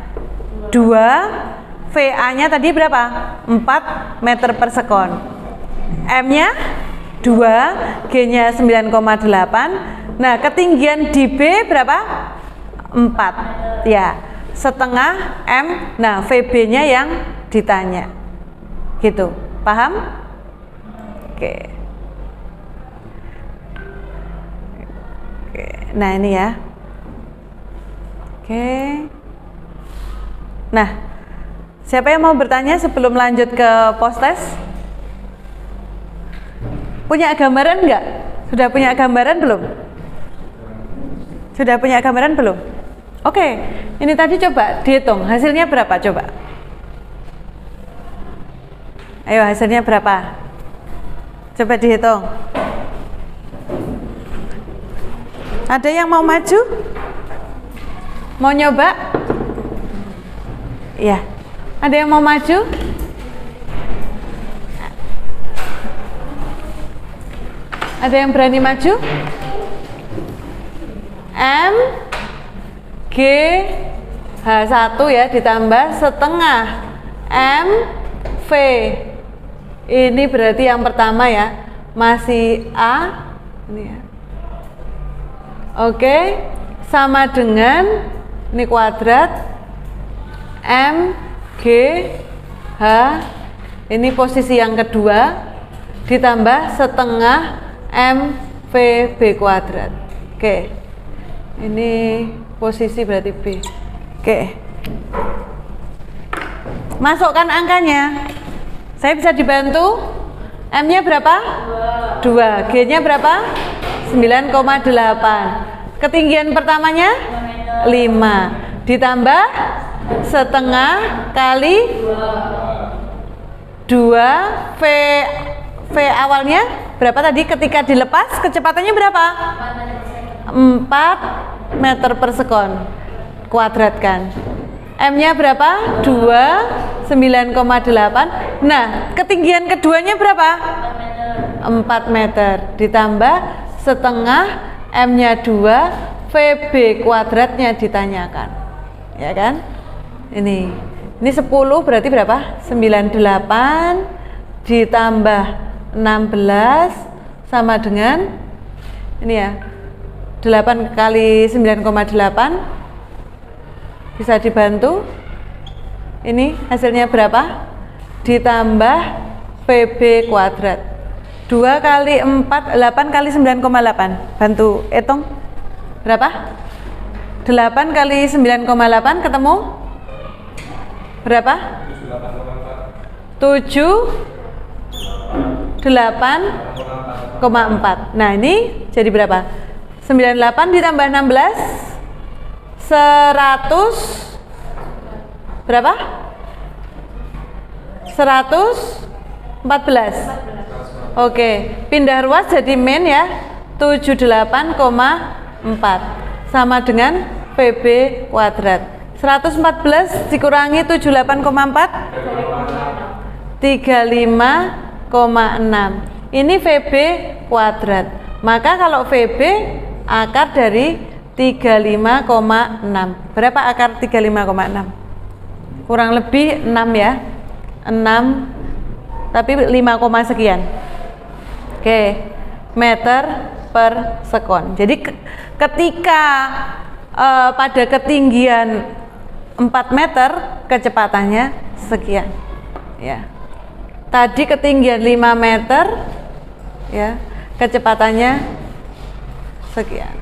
2, VA-nya tadi berapa? 4 meter per sekon. M-nya 2, G-nya 9,8. Nah, ketinggian di B berapa? 4 ya, setengah M. Nah, VB-nya yang ditanya gitu, paham? Oke. Nah ini ya. Oke. Nah, siapa yang mau bertanya sebelum lanjut ke post test? Punya gambaran nggak? Sudah punya gambaran belum? Sudah punya gambaran belum? Oke, ini tadi coba dihitung, hasilnya berapa coba? Ayo, hasilnya berapa? Coba dihitung. Ada yang mau maju? Mau nyoba? Iya. Ada yang mau maju? Ada yang berani maju? M G H1 ya ditambah setengah M V. Ini berarti yang pertama ya, masih A ini ya. Oke, sama dengan ini kuadrat M G H, ini posisi yang kedua ditambah setengah M V B kuadrat. Oke, ini posisi berarti B. Oke, masukkan angkanya. Saya bisa dibantu. M-nya berapa? 2. G-nya berapa? 9,8. Ketinggian pertamanya 5 ditambah setengah kali 2 V awalnya berapa tadi ketika dilepas, kecepatannya berapa? 4 meter per sekon. Kuadratkan. M-nya berapa? 2, 9,8. Nah, ketinggian keduanya berapa? 4 meter ditambah setengah M-nya 2, VB kuadratnya ditanyakan. Ya kan? Ini 10 berarti berapa? 98 ditambah 16 sama dengan ini ya. 8 kali 9,8 bisa dibantu. Ini hasilnya berapa? Ditambah PB kuadrat 2 kali 4, 8 kali 9,8. Bantu hitung berapa? 8 kali 9,8 ketemu berapa? 78,4. Nah ini jadi berapa? 98 ditambah 16 100 berapa? 114. Oke, pindah ruas jadi min ya. 78,4 sama dengan PB kuadrat. 114 dikurangi 78,4 35,6. Ini VB kuadrat. Maka kalau VB akar dari 35,6. Berapa akar 35,6? Kurang lebih 6 ya. 6 tapi 5, sekian. Oke, meter per sekon. Jadi ketika pada ketinggian 4 meter kecepatannya sekian. Ya. Tadi ketinggian 5 meter ya, kecepatannya sekian.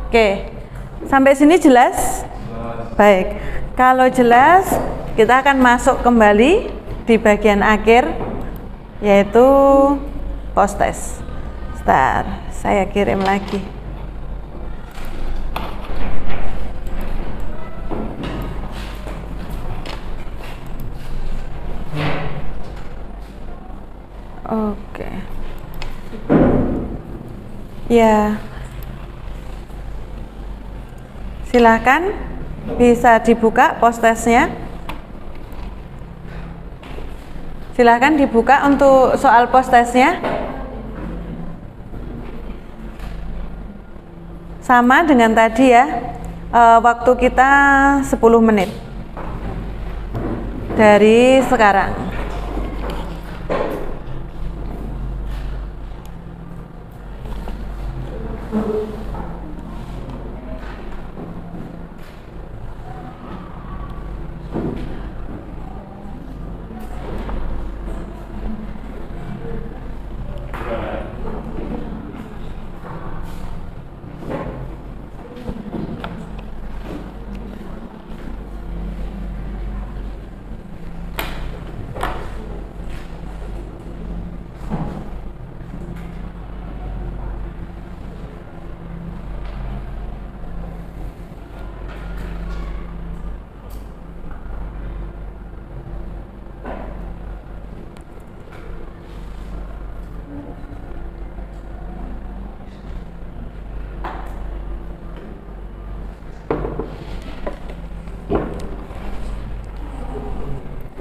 Oke. Sampai sini jelas? Baik. Kalau jelas, kita akan masuk kembali di bagian akhir yaitu post test. Sebentar, saya kirim lagi. Oke. Ya. Silakan bisa dibuka post testnya. Silakan dibuka untuk soal post testnya. Sama dengan tadi ya, waktu kita 10 menit dari sekarang.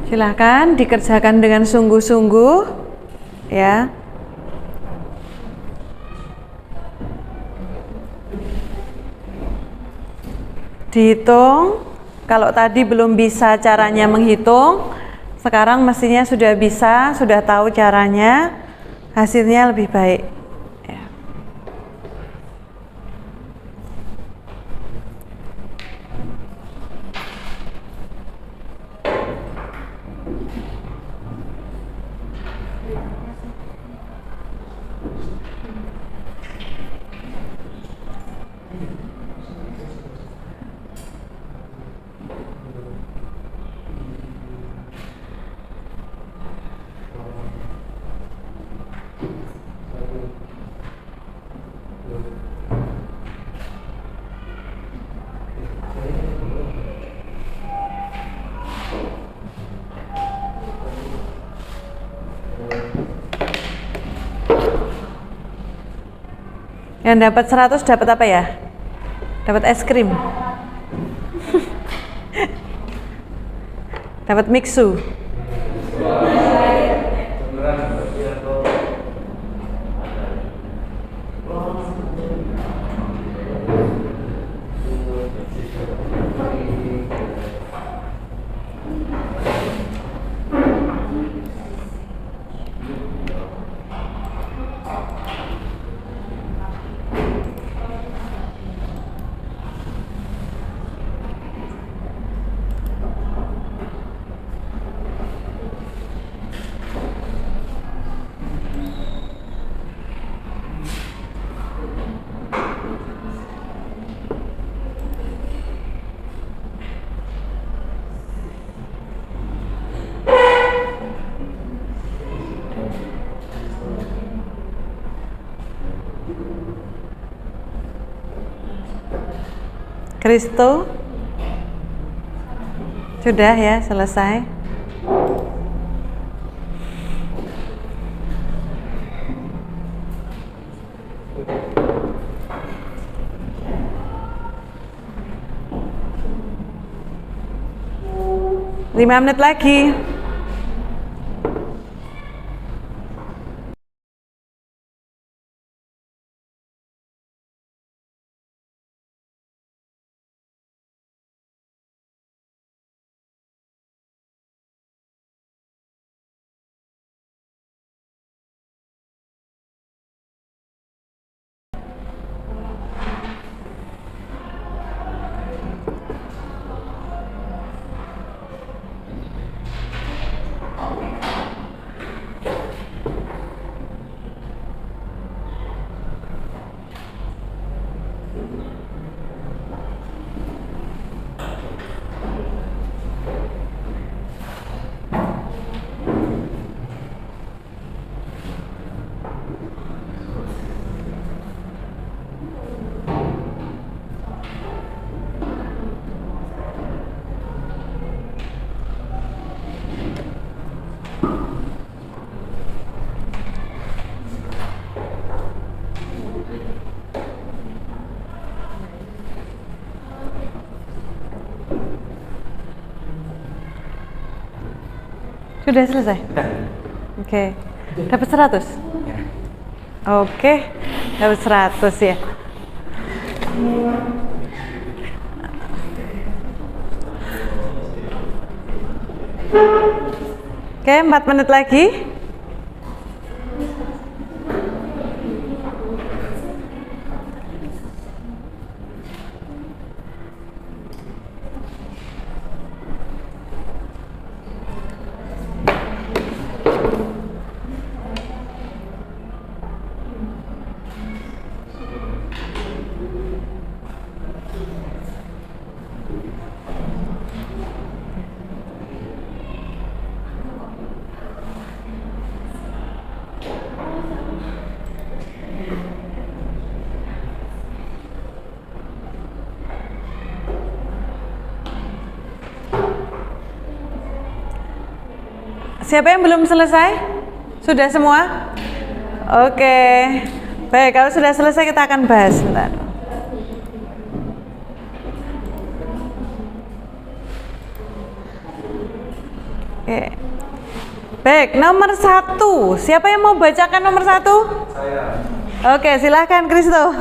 Silahkan dikerjakan dengan sungguh-sungguh ya. Dihitung. Kalau tadi belum bisa caranya menghitung, sekarang mestinya sudah bisa, sudah tahu caranya, hasilnya lebih baik. Yang dapat 100 dapat apa ya? Dapat es krim. Dapat mixu. Kristo? Sudah ya, selesai. Lima menit lagi. Sudah selesai? Oke. Dapat 100? Ya. Oke. Dapat 100 ya. Oke, 4 menit lagi. Siapa yang belum selesai? Sudah semua? Oke. Baik, kalau sudah selesai kita akan bahas. Bentar. Oke. Baik, nomor 1. Siapa yang mau bacakan nomor 1? Saya. Oke, silahkan Kristo.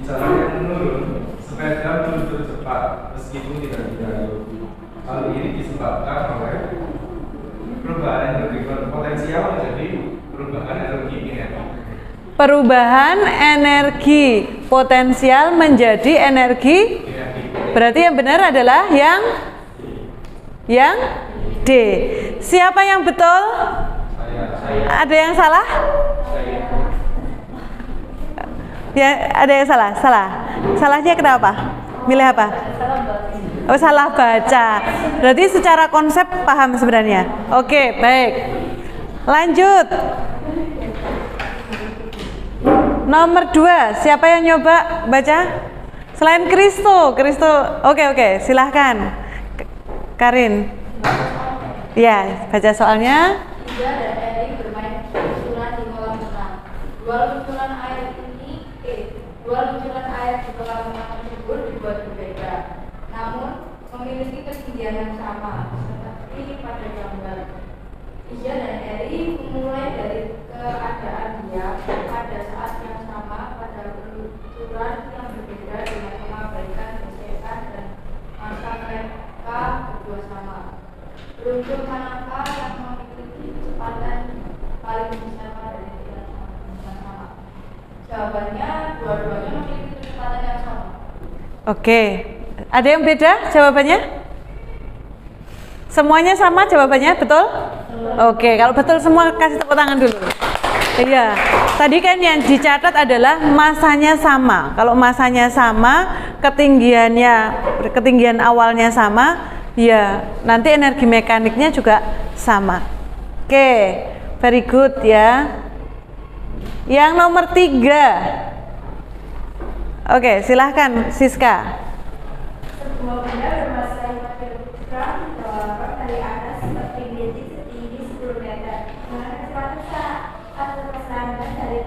Bicaranya menurun, sepeda meluncur cepat meskipun tidak dirayu. Hal ini disebabkan oleh perubahan energi potensial menjadi perubahan energi kinetik. Perubahan energi potensial menjadi energi. Berarti yang benar adalah yang D. Siapa yang betul? Saya. Ada yang salah? Ya, ada yang salah. Salah. Salahnya kenapa? Milih apa? Oh, salah baca. Berarti secara konsep paham sebenarnya. Oke, baik. Lanjut. Nomor 2. Siapa yang nyoba baca? Selain Kristo. Oke, silahkan. Karin. Ya, baca soalnya. Ida dan Eri bermain luncuran di kolam renang. Dua luncuran air di kolam renang tersebut dibuat berbeda, namun memiliki ketinggian yang sama, seperti pada gambar. Ida dan Eri memulai dari keadaan diam pada saat yang sama pada luncuran yang berbeda dengan mengabaikan gesekan dan masa mereka berdua sama. Beruntun manakah yang memiliki kecepatan paling besar pada titik yang sama? Jawabannya, dua-duanya memiliki kecepatan yang sama. Oke. Ada yang beda jawabannya? Semuanya sama jawabannya, betul? Oke, kalau betul semua kasih tepuk tangan dulu. Iya. Tadi kan yang dicatat adalah masanya sama. Kalau masanya sama, ketinggian awalnya sama, ya, nanti energi mekaniknya juga sama. Oke, very good ya. Yang nomor 3. Oke, silahkan Siska. Sebuah benda bermassa 5 kg didorong dari atas setinggi 10 meter. Dengan kecepatan saat berkelanjutan dari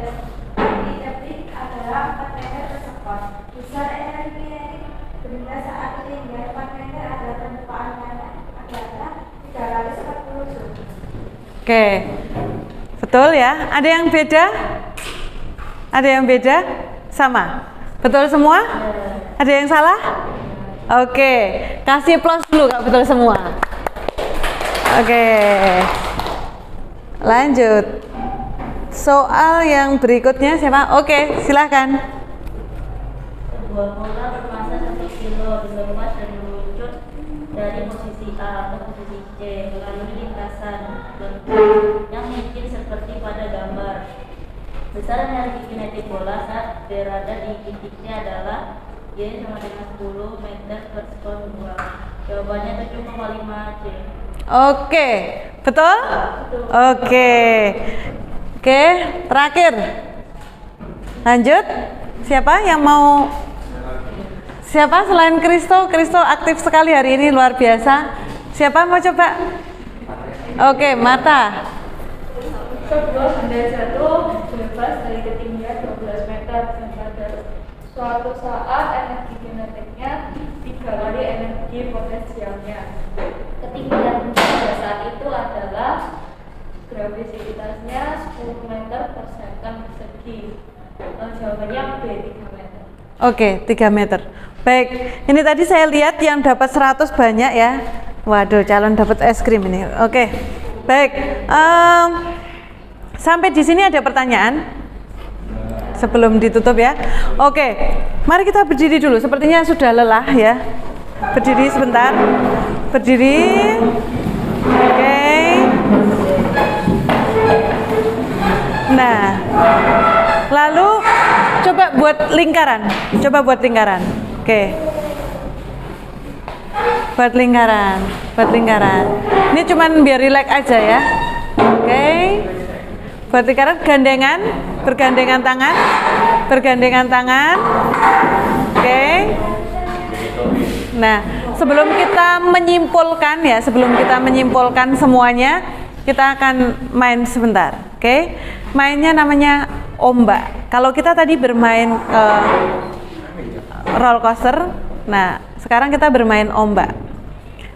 tebing adalah 4 meter per sekon. Besar energi benda saat ketinggian 4 meter adalah permukaan tanah adalah 340 joule. Oke, betul ya? Ada yang beda? Ada yang beda? Sama? Betul semua? Ada yang salah? Oke, kasih plus dulu kalau betul semua. Oke, lanjut. Soal yang berikutnya siapa? Oke, silahkan. Sebuah bola bermassa 1 kilo dilepas dan meluncur dari posisi A ke posisi C melalui lintasan bentuk yang mungkin seperti pada gambar. Besar energi kinetik bola saat berada di titiknya adalah Y sama dengan 10 meter per sekon 2. Jawabannya 7,5 C. Oke, betul? Oke. Oke, terakhir. Lanjut. Siapa yang mau? Siapa selain Kristo? Kristo aktif sekali hari ini, luar biasa. Siapa mau coba? Oke, Marta. Sebuah benda jatuh bebas dari ketinggian 12 meter dan pada suatu saat energi kinetiknya 3 kali energi potensialnya. Ketinggian benda pada saat itu adalah gravitasitasnya 10 meter per second persegi. Jawabannya B, 3 meter. Oke, 3 meter. Baik, ini tadi saya lihat yang dapat 100 banyak ya. Waduh, calon dapat es krim ini. Oke, baik. Sampai di sini ada pertanyaan? Sebelum ditutup ya. Oke, mari kita berdiri dulu. Sepertinya sudah lelah ya. Berdiri sebentar. Berdiri. Oke. Nah, lalu coba buat lingkaran. Coba buat lingkaran. Oke. Buat lingkaran. Buat lingkaran. Ini cuman biar rileks aja ya. Oke. Buat lingkaran, gandengan, bergandengan tangan, bergandengan tangan. Oke. Nah, sebelum kita menyimpulkan ya, sebelum kita menyimpulkan semuanya, kita akan main sebentar. Oke. Mainnya namanya ombak. Kalau kita tadi bermain roller coaster, nah sekarang kita bermain ombak.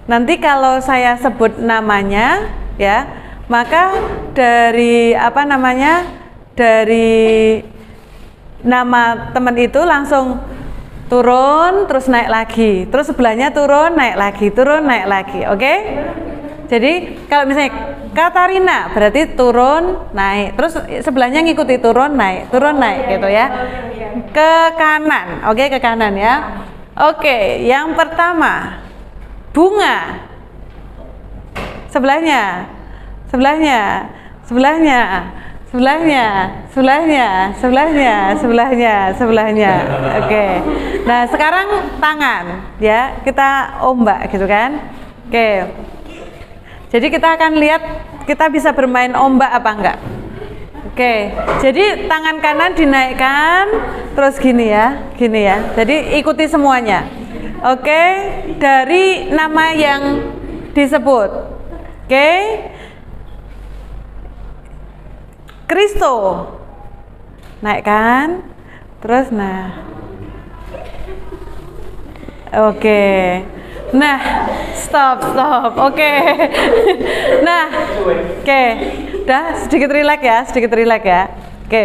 Nanti kalau saya sebut namanya, ya, maka dari apa namanya, dari nama teman itu langsung turun, terus naik lagi, terus sebelahnya turun, naik lagi, turun, naik lagi, oke? Jadi kalau misalnya Katarina berarti turun, naik, terus sebelahnya ngikuti turun, naik, gitu ya. Ke kanan, oke, ke kanan ya. Oke, yang pertama bunga, sebelahnya, sebelahnya, sebelahnya, sebelahnya, sebelahnya, sebelahnya, sebelahnya, sebelahnya. Oke. Nah, sekarang tangan ya, kita ombak gitu kan. Oke. Jadi kita akan lihat kita bisa bermain ombak apa enggak. Oke. Jadi tangan kanan dinaikkan terus gini ya, gini ya. Jadi ikuti semuanya. Oke, dari nama yang disebut. Oke. Kristo, naikkan, terus nah, oke, nah, stop, oke, nah, oke, udah sedikit rileks ya, oke,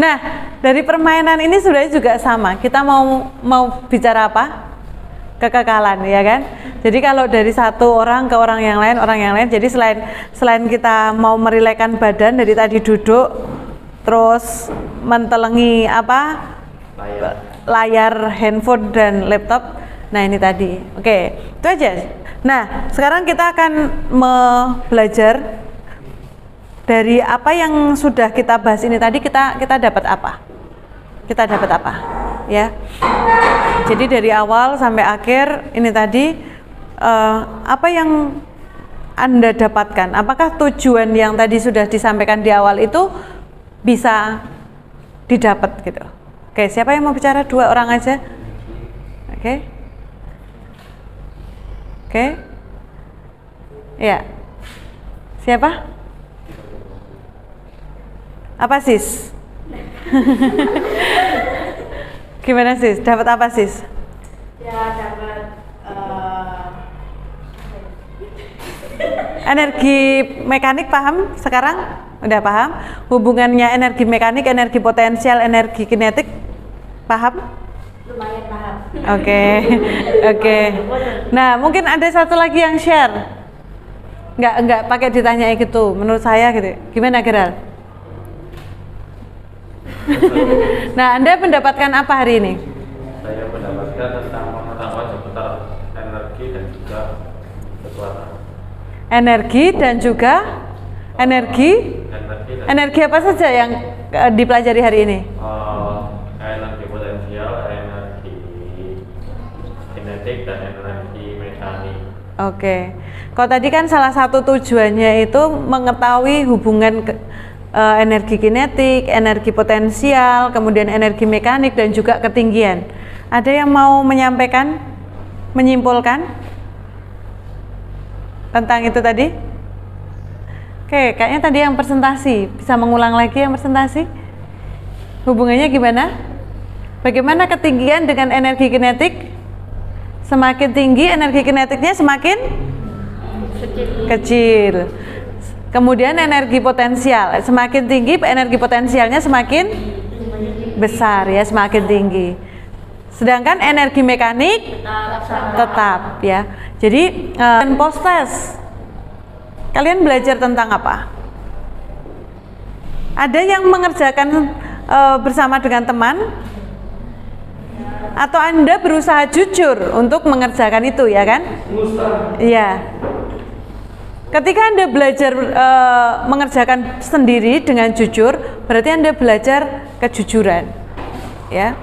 nah dari permainan ini sebenarnya juga sama, kita mau bicara apa? Kekekalan ya kan. Jadi kalau dari satu orang ke orang yang lain, jadi selain kita mau merilekskan badan dari tadi duduk terus mentelengi apa layar handphone dan laptop, nah ini tadi, oke, itu aja. Nah sekarang kita akan belajar dari apa yang sudah kita bahas ini tadi, kita dapat apa, ya. Jadi dari awal sampai akhir ini tadi apa yang Anda dapatkan? Apakah tujuan yang tadi sudah disampaikan di awal itu bisa didapat gitu? Oke, siapa yang mau bicara? 2 orang aja. Oke. Oke. Ya. Siapa? Apa sis? Gimana sis? Dapat apa sis? Ya dapat Energi mekanik paham sekarang? Udah paham? Hubungannya energi mekanik, energi potensial, energi kinetik paham? lumayan paham. Oke. Oke. Nah, mungkin ada satu lagi yang share. Enggak pakai ditanya gitu. Menurut saya gitu. Gimana Geral? Nah, Anda mendapatkan apa hari ini? Saya mendapatkan tentang pengetahuan seputar energi dan juga kekuatan. Energi dan juga energi apa saja yang dipelajari hari ini? Energi potensial, energi kinetik, dan energi mekanik. Oke. Kalau tadi kan salah satu tujuannya itu mengetahui hubungan energi kinetik, energi potensial, kemudian energi mekanik dan juga ketinggian. Ada yang mau menyampaikan, menyimpulkan tentang itu tadi? Oke, kayaknya tadi yang presentasi, bisa mengulang lagi yang presentasi? Hubungannya gimana? Bagaimana ketinggian dengan energi kinetik? Semakin tinggi energi kinetiknya semakin kecil. Kemudian energi potensial, semakin tinggi energi potensialnya semakin besar ya, semakin tinggi. Sedangkan energi mekanik tetap ya. Jadi post test, kalian belajar tentang apa? Ada yang mengerjakan bersama dengan teman? Atau Anda berusaha jujur untuk mengerjakan itu ya kan? Iya. Ketika Anda belajar mengerjakan sendiri dengan jujur, berarti Anda belajar kejujuran ya.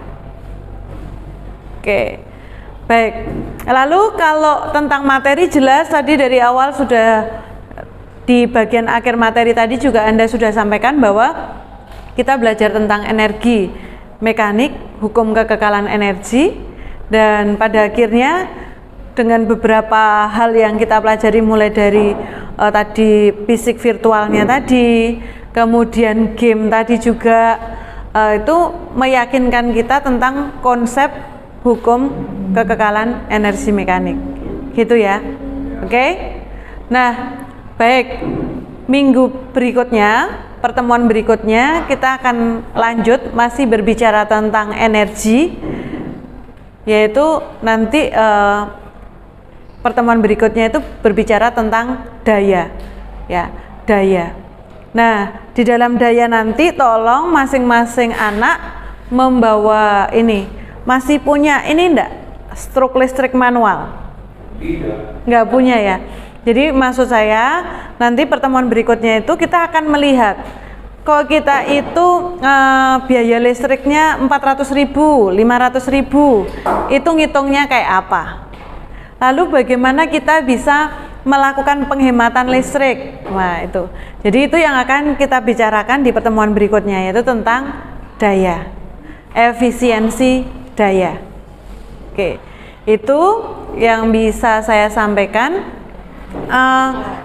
Oke, baik. Lalu kalau tentang materi jelas tadi dari awal sudah di bagian akhir materi tadi juga Anda sudah sampaikan bahwa kita belajar tentang energi mekanik, hukum kekekalan energi, dan pada akhirnya dengan beberapa hal yang kita pelajari mulai dari tadi fisik virtualnya tadi, kemudian game tadi juga itu meyakinkan kita tentang konsep hukum kekekalan energi mekanik gitu ya. Oke. Nah, baik, minggu berikutnya, pertemuan berikutnya kita akan lanjut masih berbicara tentang energi, yaitu nanti pertemuan berikutnya itu berbicara tentang daya ya, daya. Nah, di dalam daya nanti tolong masing-masing anak membawa ini. Masih punya ini enggak? Stroke listrik manual? Tidak. Enggak punya ya. Jadi maksud saya nanti pertemuan berikutnya itu kita akan melihat kalau kita itu biaya listriknya 400.000, 500.000, itu ngitungnya kayak apa? Lalu bagaimana kita bisa melakukan penghematan listrik? Nah itu. Jadi itu yang akan kita bicarakan di pertemuan berikutnya, yaitu tentang daya, efisiensi daya. Oke, itu yang bisa saya sampaikan.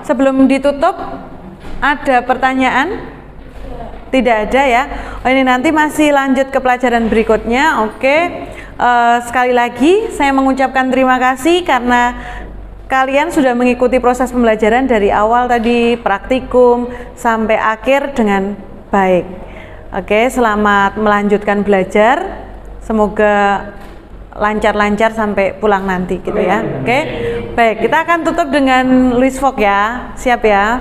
Sebelum ditutup, ada pertanyaan? Tidak ada ya. Oh, ini nanti masih lanjut ke pelajaran berikutnya. Oke. Sekali lagi saya mengucapkan terima kasih karena kalian sudah mengikuti proses pembelajaran dari awal tadi praktikum sampai akhir dengan baik. Oke, selamat melanjutkan belajar. Semoga lancar-lancar sampai pulang nanti gitu ya. Oke. Baik, kita akan tutup dengan Louis Fogg ya. Siap ya?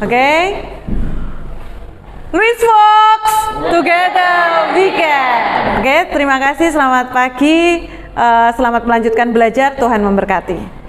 Oke. Louis Fogg, together we can. Oke, terima kasih. Selamat pagi. Selamat melanjutkan belajar. Tuhan memberkati.